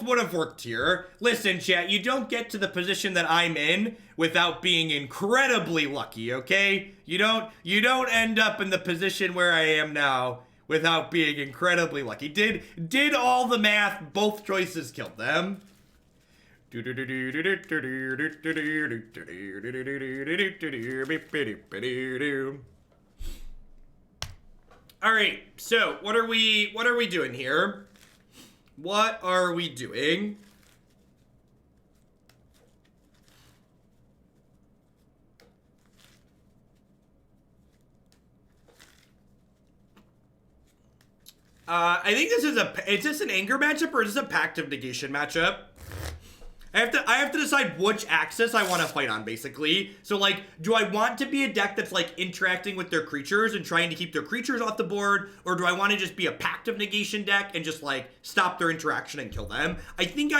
would have worked here. Listen, chat, you don't get to the position that I'm in without being incredibly lucky, okay? You don't end up in the position where I am now without being incredibly lucky. Did all the math, both choices killed them. All right, so what are we doing here? What are we doing? I think this is this an anger matchup or is this a Pact of Negation matchup? I have to decide which axis I want to fight on, basically. So, like, do I want to be a deck that's, like, interacting with their creatures and trying to keep their creatures off the board? Or do I want to just be a Pact of Negation deck and just, like, stop their interaction and kill them? I think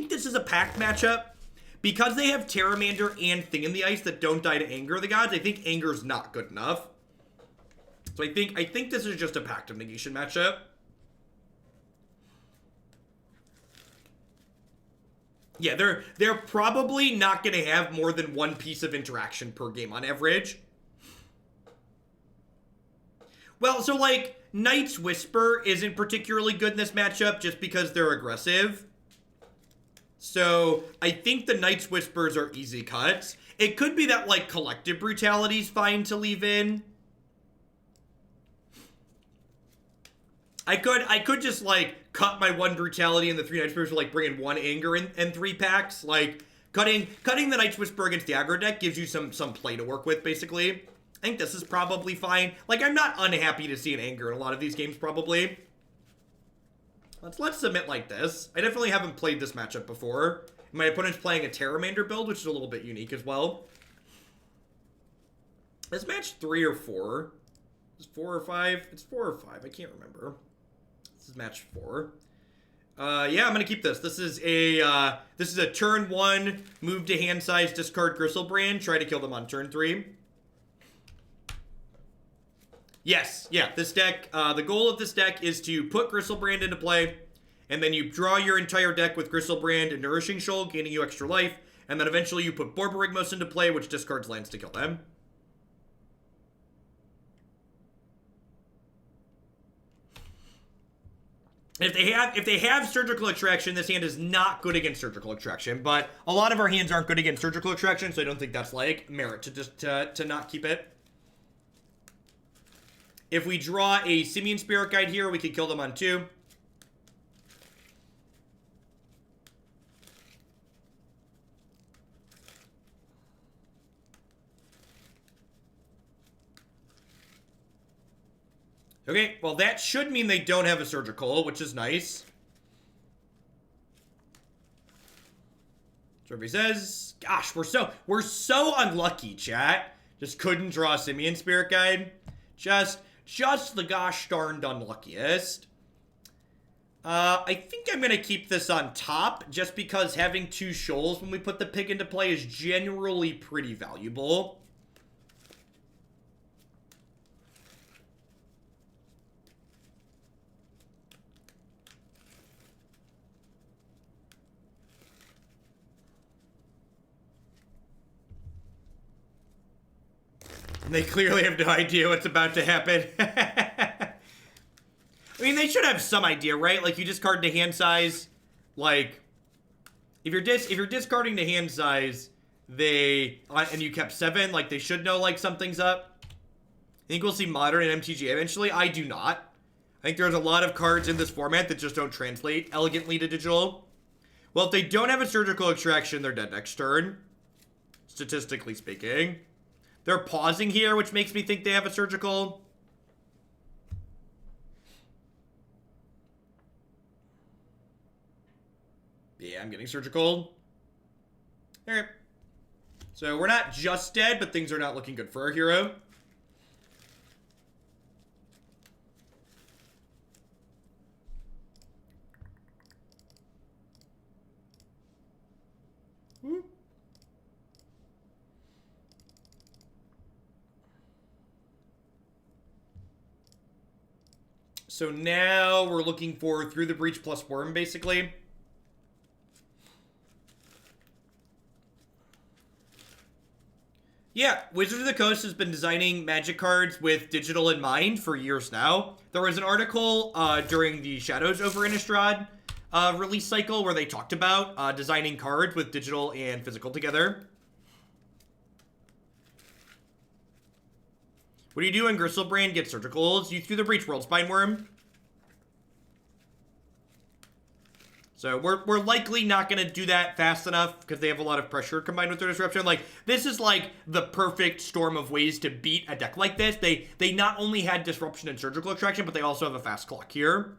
this is a Pact matchup. Because they have Terramander and Thing in the Ice that don't die to Anger of the Gods, I think Anger's not good enough. So I think this is just a Pact of Negation matchup. Yeah, they're probably not going to have more than 1 piece of interaction per game on average. Well, so, like, Night's Whisper isn't particularly good in this matchup just because they're aggressive. So, I think the Night's Whispers are easy cuts. It could be that, like, Collective Brutality's fine to leave in. I could just, like, cut my 1 Brutality and the 3 Night's Whispers to, like, bring in 1 Anger and 3 packs. Like, cutting the Night's Whisper against the aggro deck gives you some play to work with, basically. I think this is probably fine. Like, I'm not unhappy to see an Anger in a lot of these games, probably. Let's submit like this. I definitely haven't played this matchup before. My opponent's playing a Terramander build, which is a little bit unique as well. Is match 3 or 4? Is 4 or 5? It's 4 or 5. I can't remember. This is match 4. Yeah, I'm gonna keep this. This is a turn 1, move to hand size, discard Griselbrand, try to kill them on turn 3. Yes, yeah, this deck, the goal of this deck is to put Griselbrand into play, and then you draw your entire deck with Griselbrand and Nourishing Shoal, gaining you extra life, and then eventually you put Borborygmos into play, which discards lands to kill them. If they have Surgical Extraction, this hand is not good against Surgical Extraction, but a lot of our hands aren't good against Surgical Extraction, so I don't think that's like merit to just to not keep it. If we draw a Simian Spirit Guide here, we could kill them on 2. Okay, well that should mean they don't have a Surgical, which is nice. So everybody says, gosh, we're so unlucky, chat. Just couldn't draw a Simian Spirit Guide. Just the gosh darned unluckiest. I think I'm going to keep this on top, just because having 2 shoals when we put the pig into play is generally pretty valuable. They clearly have no idea what's about to happen. I mean, they should have some idea, right? Like, you discard to hand size. Like, if you're discarding to hand size, and you kept 7, like, they should know, like, something's up. I think we'll see Modern and MTG eventually. I do not. I think there's a lot of cards in this format that just don't translate elegantly to digital. Well, if they don't have a Surgical Extraction, they're dead next turn. Statistically speaking. They're pausing here, which makes me think they have a Surgical. Yeah, I'm getting Surgical. Alright. So we're not just dead, but things are not looking good for our hero. So now we're looking for Through the Breach plus Wurm, basically. Yeah, Wizards of the Coast has been designing Magic cards with digital in mind for years now. There was an article during the Shadows over Innistrad release cycle where they talked about designing cards with digital and physical together. What do you do when Griselbrand gets Surgicals? You Through the Breach Worldspine Wurm. So we're likely not going to do that fast enough because they have a lot of pressure combined with their Disruption. Like, this is like the perfect storm of ways to beat a deck like this. They not only had Disruption and Surgical Extraction, but they also have a fast clock here.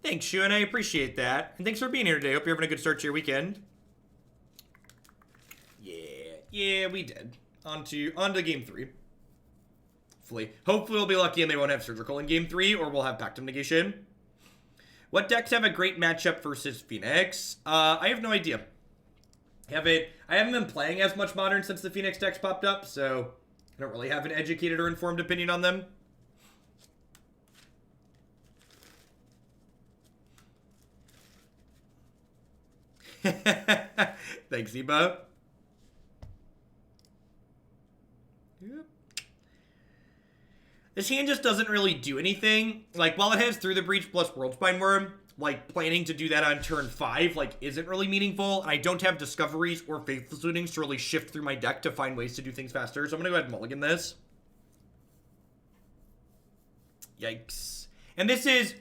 Thanks, Shun. I appreciate that. And thanks for being here today. Hope you're having a good start to your weekend. Yeah, we did. On to game 3. Hopefully we'll be lucky and they won't have Surgical in game 3, or we'll have Pact of Negation. What decks have a great matchup versus Phoenix? I have no idea. I haven't been playing as much Modern since the Phoenix decks popped up, so I don't really have an educated or informed opinion on them. Thanks, Ebo. Yep. This hand just doesn't really do anything. Like, while it has Through the Breach plus Worldspine Wurm, like, planning to do that on turn 5, like, isn't really meaningful. And I don't have Discoveries or Faithless Lootings to really shift through my deck to find ways to do things faster. So I'm gonna go ahead and mulligan this. Yikes. And this is...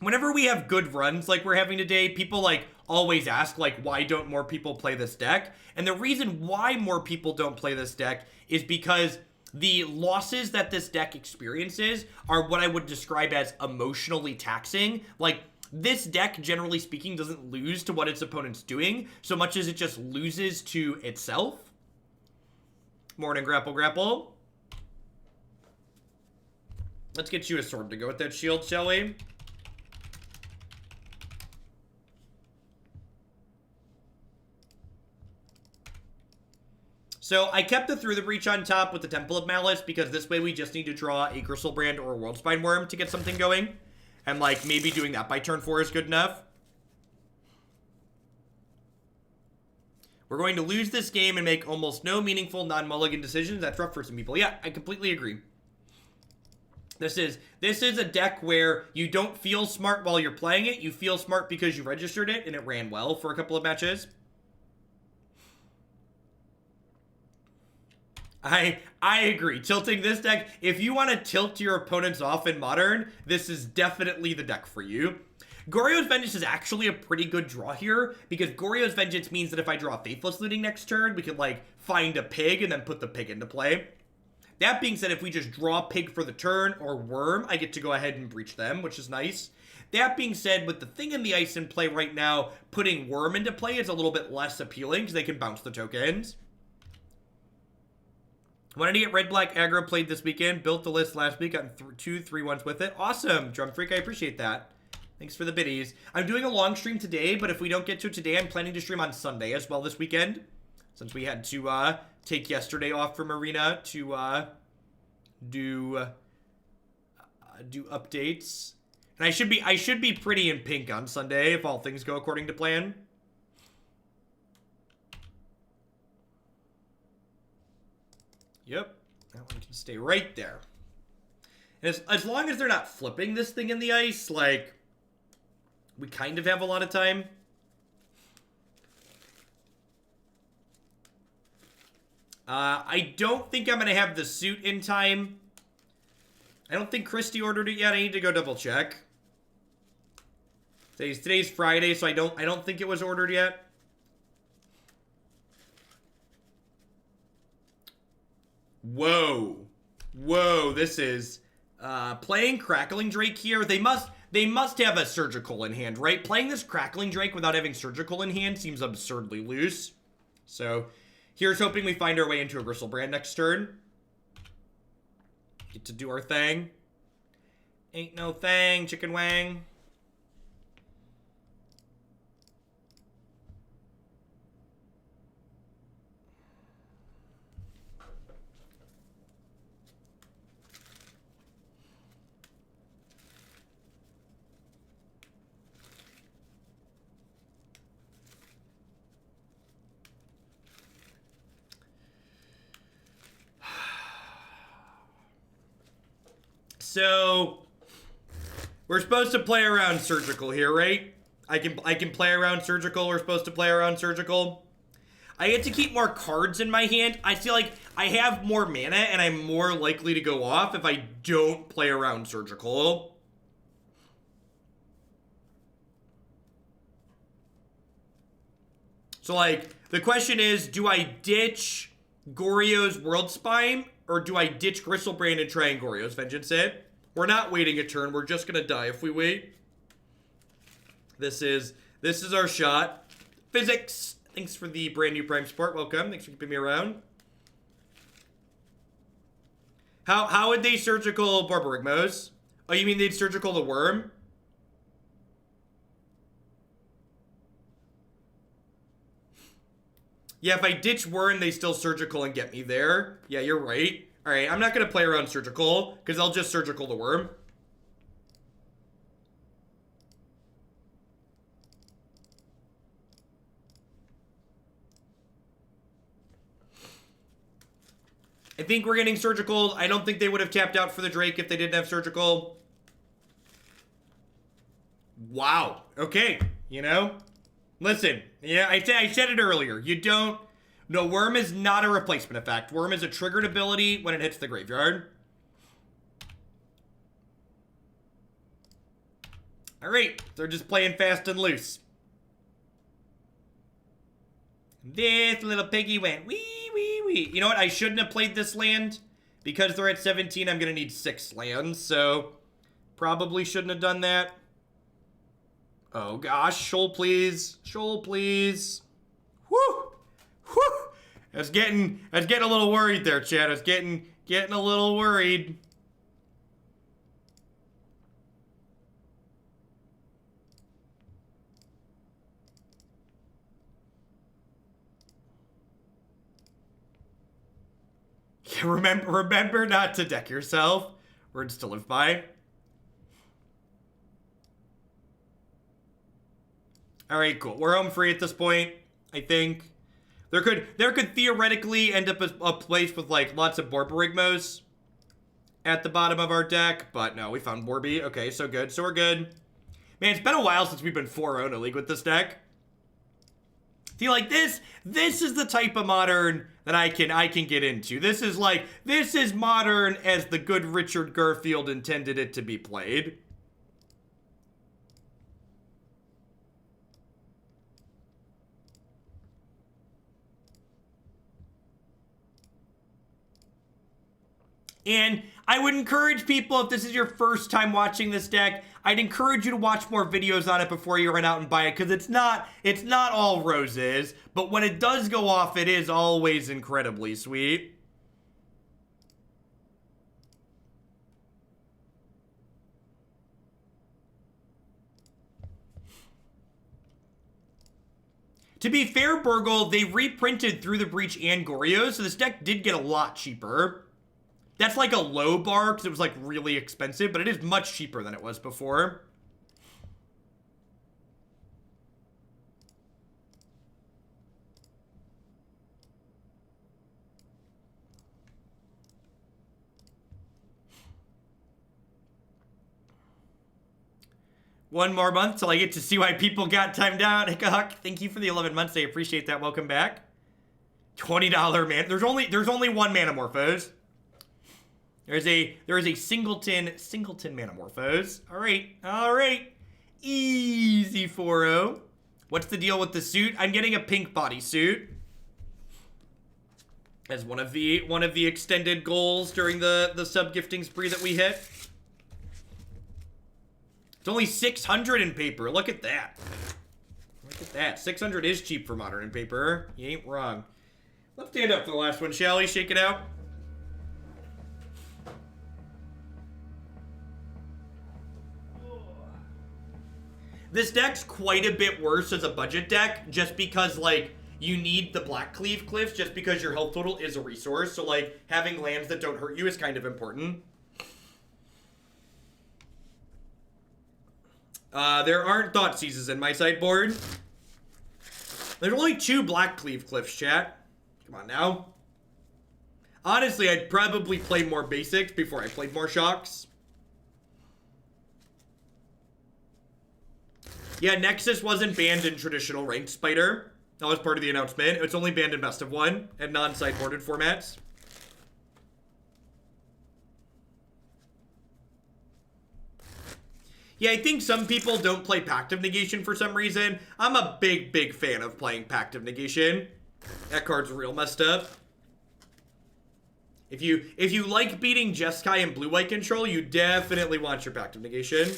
Whenever we have good runs like we're having today, people, like, always ask, like, why don't more people play this deck? And the reason why more people don't play this deck is because the losses that this deck experiences are what I would describe as emotionally taxing. Like, this deck, generally speaking, doesn't lose to what its opponent's doing so much as it just loses to itself. Morning, Grapple Grapple. Let's get you a sword to go with that shield, shall we? So I kept the Through the Breach on top with the Temple of Malice because this way we just need to draw a Griselbrand or a Worldspine Wurm to get something going. And like maybe doing that by turn 4 is good enough. We're going to lose this game and make almost no meaningful non-mulligan decisions. That's rough for some people. Yeah, I completely agree. This is a deck where you don't feel smart while you're playing it. You feel smart because you registered it and it ran well for a couple of matches. I agree. Tilting this deck, if you want to tilt your opponents off in Modern, this is definitely the deck for you. Goryo's Vengeance is actually a pretty good draw here, because Goryo's Vengeance means that if I draw Faithless Looting next turn, we can, like, find a pig and then put the pig into play. That being said, if we just draw pig for the turn or worm, I get to go ahead and breach them, which is nice. That being said, with the Thing in the Ice in play right now, putting worm into play is a little bit less appealing, because they can bounce the tokens. Wanted to get red-black aggro played this weekend. Built the list last week. Got 2 3-1s with it. Awesome, Drum Freak. I appreciate that. Thanks for the biddies. I'm doing a long stream today, but if we don't get to it today, I'm planning to stream on Sunday as well this weekend. Since we had to take yesterday off from Arena to do updates. And I should be pretty in pink on Sunday if all things go according to plan. Yep, that one can stay right there. And as long as they're not flipping this thing in the ice, like, we kind of have a lot of time. I don't think I'm going to have the suit in time. I don't think Christy ordered it yet. I need to go double check. Today's Friday, so I don't think it was ordered yet. Whoa, this is playing Crackling Drake here. They must have a Surgical in hand, right? Playing this Crackling Drake without having Surgical in hand seems absurdly loose. So here's hoping we find our way into a Griselbrand next turn. Get to do our thing. Ain't no thing, chicken wang. So, we're supposed to play around Surgical here, right? I can play around Surgical. We're supposed to play around Surgical. I get to keep more cards in my hand. I feel like I have more mana, and I'm more likely to go off if I don't play around Surgical. So, like, the question is, do I ditch Goryo's Worldspine, or do I ditch Griselbrand and try and Goryo's Vengeance it? We're not waiting a turn. We're just gonna die if we wait. This is our shot. Physics. Thanks for the brand new Prime support. Welcome. Thanks for keeping me around. How would they Surgical Borborygmos? Oh, you mean they'd Surgical the Worm? Yeah, if I ditch Worm, they still Surgical and get me there. Yeah, you're right. Alright, I'm not going to play around Surgical, because I'll just Surgical the Worm. I think we're getting Surgical. I don't think they would have tapped out for the Drake if they didn't have Surgical. Wow. Okay, you know? Listen, yeah, I said it earlier. You don't... No, Worm is not a replacement effect. Worm is a triggered ability when it hits the graveyard. Alright, they're just playing fast and loose. This little piggy went wee, wee, wee. You know what? I shouldn't have played this land Because they're at 17, I'm going to need 6 lands, so probably shouldn't have done that. Oh gosh, Shoal please. Shoal please. Whew! Whew! I was getting a little worried there, Chad. I was getting a little worried. Remember not to deck yourself. Words to live by. All right, cool. We're home free at this point, I think. There could theoretically end up a place with like lots of Borborygmos at the bottom of our deck, but no, we found Borby. Okay, so good. So we're good. Man, it's been a while since we've been 4-0 in a league with this deck. See, like this is the type of Modern that I can get into. This is Modern as the good Richard Garfield intended it to be played. And I would encourage people, if this is your first time watching this deck, I'd encourage you to watch more videos on it before you run out and buy it, because it's not all roses, but when it does go off, it is always incredibly sweet. To be fair, Burgle, they reprinted Through the Breach and Goryo, so this deck did get a lot cheaper. That's like a low bar because it was like really expensive, but it is much cheaper than it was before. One more month till I get to see why people got timed out. Hickahawk, thank you for the 11 months. I appreciate that. Welcome back. $20 man. There's only one Manamorphose. There is a singleton Manamorphose. All right. Easy 4-0. What's the deal with the suit? I'm getting a pink bodysuit as one of the extended goals during the sub-gifting spree that we hit. It's only 600 in paper. Look at that. 600 is cheap for Modern in paper. You ain't wrong. Let's stand up for the last one, shall we? Shake it out. This deck's quite a bit worse as a budget deck, just because, like, you need the Blackcleave Cliffs, just because your health total is a resource, so, like, having lands that don't hurt you is kind of important. There aren't Thoughtseizes in my sideboard. There's only 2 Blackcleave Cliffs, chat. Come on now. Honestly, I'd probably play more basics before I played more shocks. Yeah, Nexus wasn't banned in traditional ranked Spider. That was part of the announcement. It's only banned in Best of 1 and non-sideboarded formats. Yeah, I think some people don't play Pact of Negation for some reason. I'm a big fan of playing Pact of Negation. That card's real messed up. If you like beating Jeskai and blue-white control, you definitely want your Pact of Negation.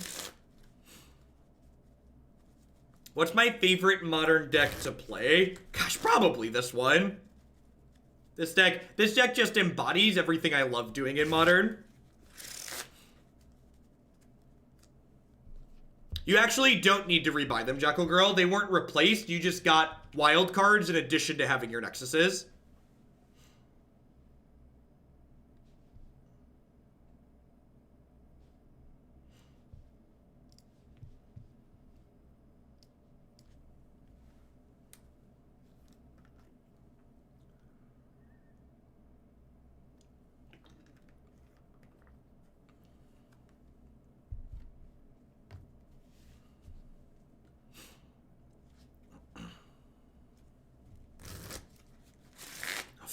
What's my favorite Modern deck to play? Gosh, probably this one. This deck just embodies everything I love doing in Modern. You actually don't need to rebuy them, Jackal Girl. They weren't replaced. You just got wild cards in addition to having your Nexuses.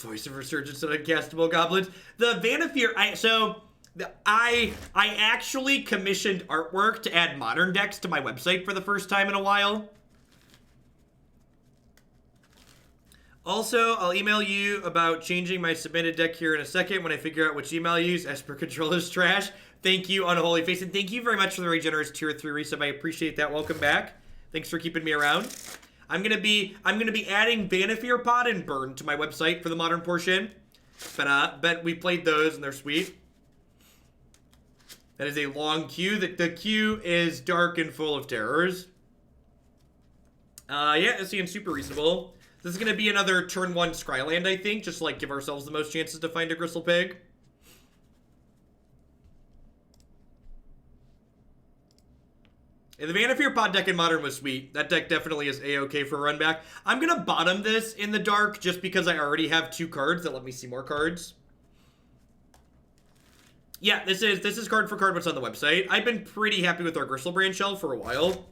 Voice of Resurgence and Uncastable Goblins. The Vanafear, I actually commissioned artwork to add Modern decks to my website for the first time in a while. Also, I'll email you about changing my submitted deck here in a second when I figure out which email I use. Esper Controller's trash. Thank you, Unholy Face, and thank you very much for the very generous tier 3 resub. I appreciate that. Welcome back. Thanks for keeping me around. I'm gonna be adding Vanasphere Pod and Burn to my website for the modern portion. But we played those and they're sweet. That is a long queue. The queue is dark and full of terrors. Yeah, this seems super reasonable. This is going to be another turn 1 Scryland, I think, just to, like, give ourselves the most chances to find a Gristle Pig. Yeah, the Vanasphere Pod deck in Modern was sweet. That deck definitely is A-okay for a run back. I'm going to bottom this in the dark just because I already have 2 cards that let me see more cards. Yeah, this is card for card what's on the website. I've been pretty happy with our Griselbrand shell for a while.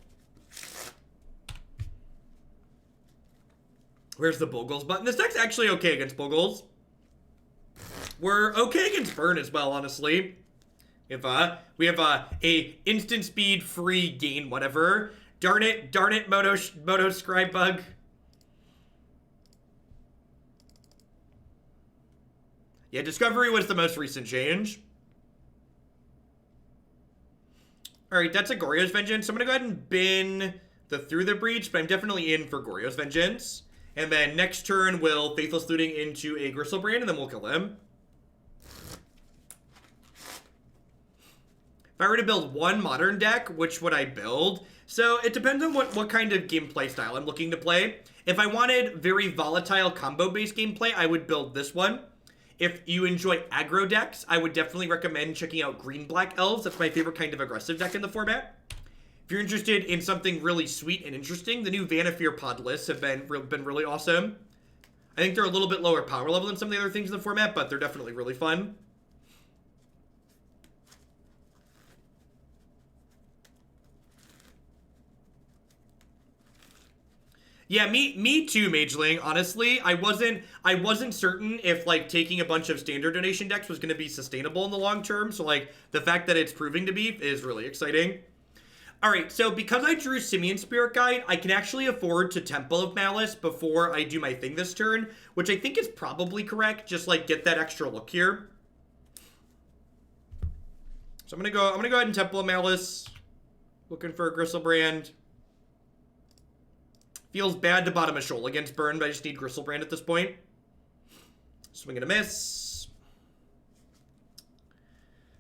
Where's the Bogles button? This deck's actually okay against Bogles. We're okay against Burn as well, honestly. If we have a instant speed free gain whatever. Darn it, Moto Scribe Bug. Yeah, Discovery was the most recent change. Alright, that's a Goryo's Vengeance. So I'm gonna go ahead and bin the Through the Breach, but I'm definitely in for Goryo's Vengeance. And then next turn, we'll Faithless Looting into a Griselbrand, and then we'll kill him. If I were to build one modern deck, which would I build? So it depends on what kind of gameplay style I'm looking to play. If I wanted very volatile combo-based gameplay, I would build this one. If you enjoy aggro decks, I would definitely recommend checking out Green-Black Elves. That's my favorite kind of aggressive deck in the format. If you're interested in something really sweet and interesting, the new Vanasphere Pod lists have been really awesome. I think they're a little bit lower power level than some of the other things in the format, but they're definitely really fun. Yeah, me too, Mageling. Honestly, I wasn't certain if like taking a bunch of standard donation decks was going to be sustainable in the long term. So like the fact that it's proving to be is really exciting. All right, so because I drew Simian Spirit Guide, I can actually afford to Temple of Malice before I do my thing this turn, which I think is probably correct. Just like get that extra look here. So I'm gonna go ahead and Temple of Malice, looking for a Griselbrand. Feels bad to bottom a Shoal against Burn, but I just need Griselbrand at this point. Swing and a miss.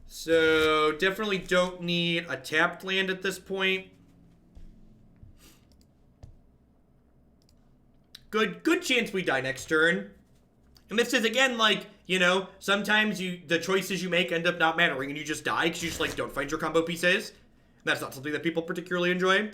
So, definitely don't need a tapped land at this point. Good chance we die next turn. And this is, again, like, you know, sometimes the choices you make end up not mattering and you just die because you just, like, don't find your combo pieces. And that's not something that people particularly enjoy.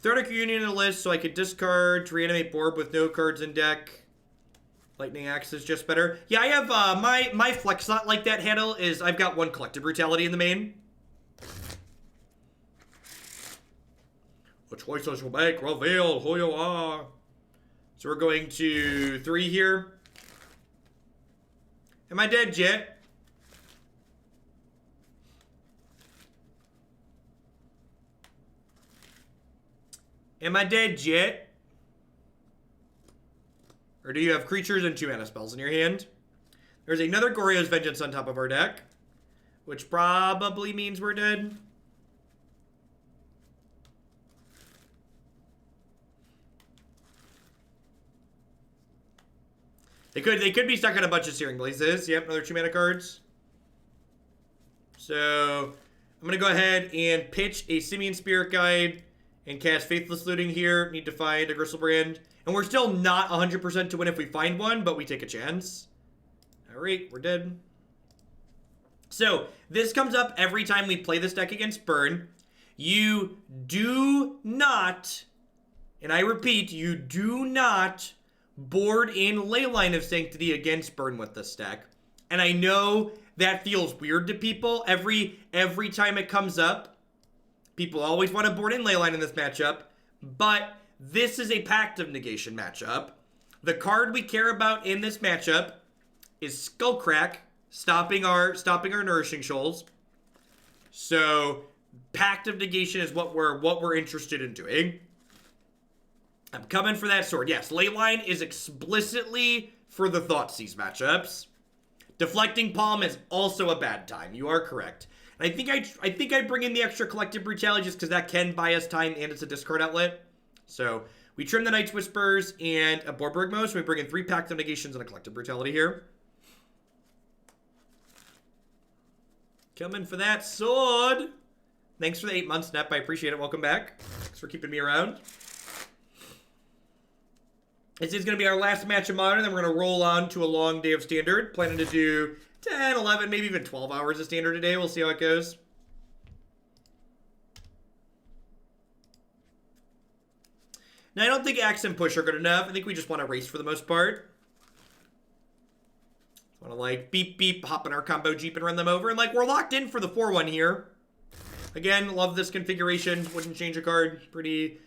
Cathartic Union in the list, so I could discard to reanimate Borb with no cards in deck. Lightning Axe is just better. Yeah, I have, my flex slot like that handle is, I've got one Collective Brutality in the main. The choices you make reveal who you are. So we're going to 3 here. Am I dead yet? Am I dead yet? Or do you have creatures and 2 mana spells in your hand? There's another Goryo's Vengeance on top of our deck, which probably means we're dead. They could be stuck on a bunch of Searing Blazes. Yep, another 2 mana cards. So I'm gonna go ahead and pitch a Simian Spirit Guide and cast Faithless Looting here. Need to find a Griselbrand. And we're still not 100% to win if we find one, but we take a chance. Alright, we're dead. So, this comes up every time we play this deck against Burn. You do not, and I repeat, you do not board in Leyline of Sanctity against Burn with this deck. And I know that feels weird to people. Every time it comes up, people always want to board in Leyline in this matchup, but this is a Pact of Negation matchup. The card we care about in this matchup is Skullcrack stopping our Nourishing Shoals. So Pact of Negation is what we're interested in doing. I'm coming for that sword. Yes, Leyline is explicitly for the Thoughtseize matchups. Deflecting Palm is also a bad time. You are correct. And I think I bring in the extra Collective Brutality just because that can buy us time and it's a discard outlet. So we trim the Night's Whispers and a Borborygmos. We bring in 3 Pact of Negations and a Collective Brutality here. Coming for that sword. Thanks for the 8 months, Nep. I appreciate it. Welcome back. Thanks for keeping me around. This is going to be our last match of Modern, then we're going to roll on to a long day of Standard. Planning to do 10, 11, maybe even 12 hours of Standard today. We'll see how it goes. Now, I don't think Axe and Push are good enough. I think we just want to race for the most part. Want to, like, beep, beep, hop in our combo Jeep and run them over. And, like, we're locked in for the 4-1 here. Again, love this configuration. Wouldn't change a card. Pretty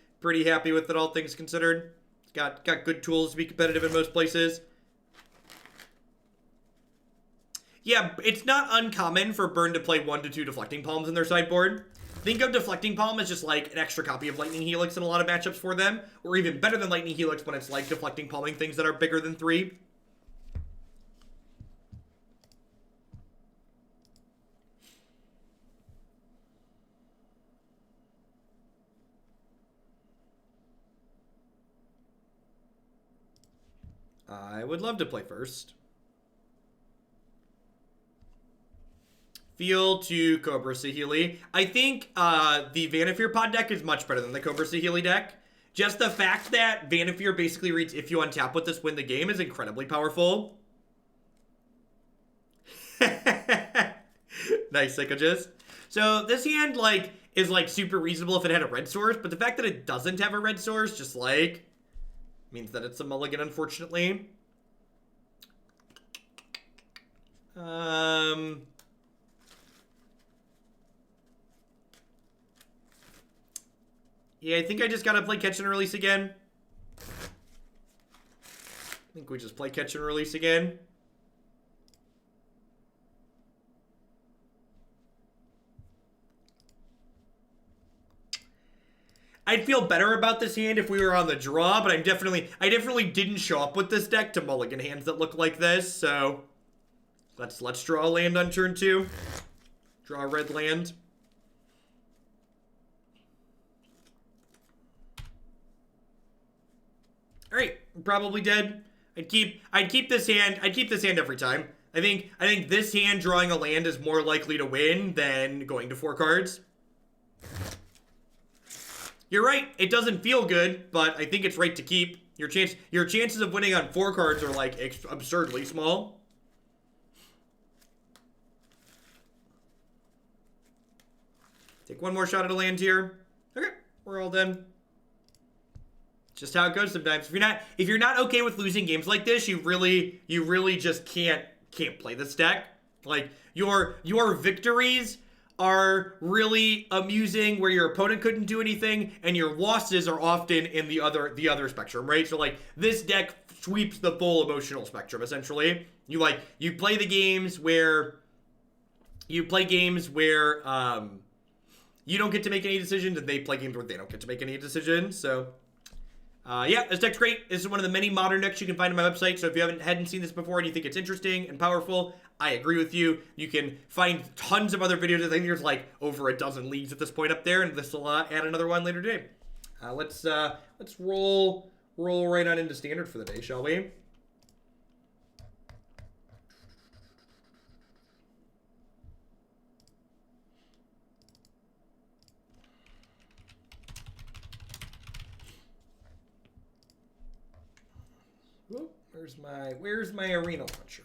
happy with it, all things considered. Got good tools to be competitive in most places. Yeah, it's not uncommon for Burn to play 1 to 2 Deflecting Palms in their sideboard. Think of Deflecting Palm as just like an extra copy of Lightning Helix in a lot of matchups for them. Or even better than Lightning Helix when it's like Deflecting Palming things that are bigger than 3. I would love to play first. Field to Cobra Saheeli. I think the Vanifear pod deck is much better than the Cobra Saheeli deck. Just the fact that Vanifear basically reads if you untap with this, win the game is incredibly powerful. Nice, Psychogist. So this hand, like, is, like, super reasonable if it had a red source, but the fact that it doesn't have a red source just, like, means that it's a mulligan, unfortunately. Yeah, I think I just gotta play Catch and Release again. I think we just play Catch and Release again. I'd feel better about this hand if we were on the draw, but I definitely didn't show up with this deck to mulligan hands that look like this, so let's draw a land on turn 2. Draw a red land. Alright, probably dead. I'd keep this hand every time. I think this hand drawing a land is more likely to win than going to 4 cards. You're right, it doesn't feel good, but I think it's right to keep. Your chances of winning on 4 cards are, like, absurdly small. Take one more shot at a land here. Okay, we're all done. Just how it goes sometimes. If you're not okay with losing games like this, you really just can't play this deck. Like, your victories are really amusing where your opponent couldn't do anything, and your losses are often in the other spectrum, right? So, like, this deck sweeps the full emotional spectrum, essentially. You play games where you don't get to make any decisions, and they play games where they don't get to make any decisions. So yeah, this deck's great. This is one of the many modern decks you can find on my website. So if you hadn't seen this before and you think it's interesting and powerful, I agree with you. You can find tons of other videos. I think there's like over a dozen leagues at this point up there, and this will add another one later today. Let's roll right on into Standard for the day, shall we? Whoop, where's my arena launcher?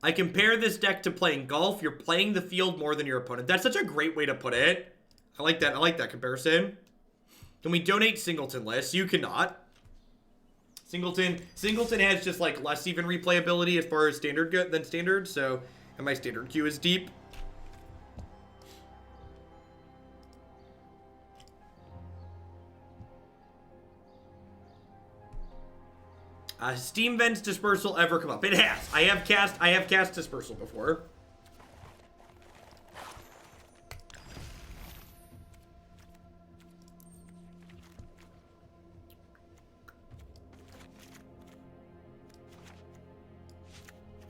I compare this deck to playing golf. You're playing the field more than your opponent. That's such a great way to put it. I like that. I like that comparison. Can we donate Singleton list? You cannot. Singleton has just like less even replayability as far as standard than standard. So, and my standard queue is deep. Steam Vent's Dispersal ever come up? It has. I have cast Dispersal before.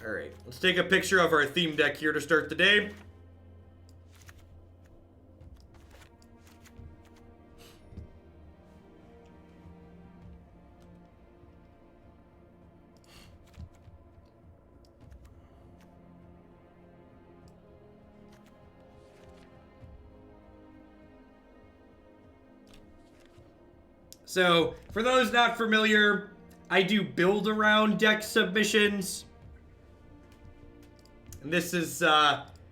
Alright, let's take a picture of our theme deck here to start the day. So, for those not familiar, I do build around deck submissions. And this is,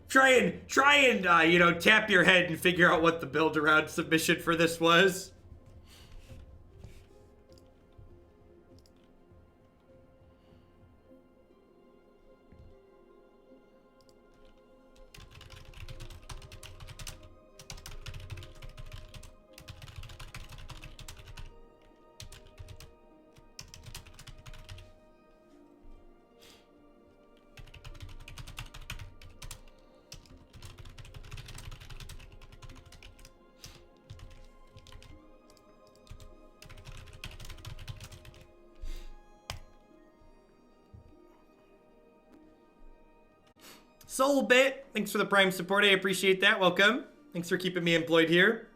try and you know, tap your head and figure out what the build around submission for this was. Soulbit, thanks for the Prime support. I appreciate that. Welcome. Thanks for keeping me employed here.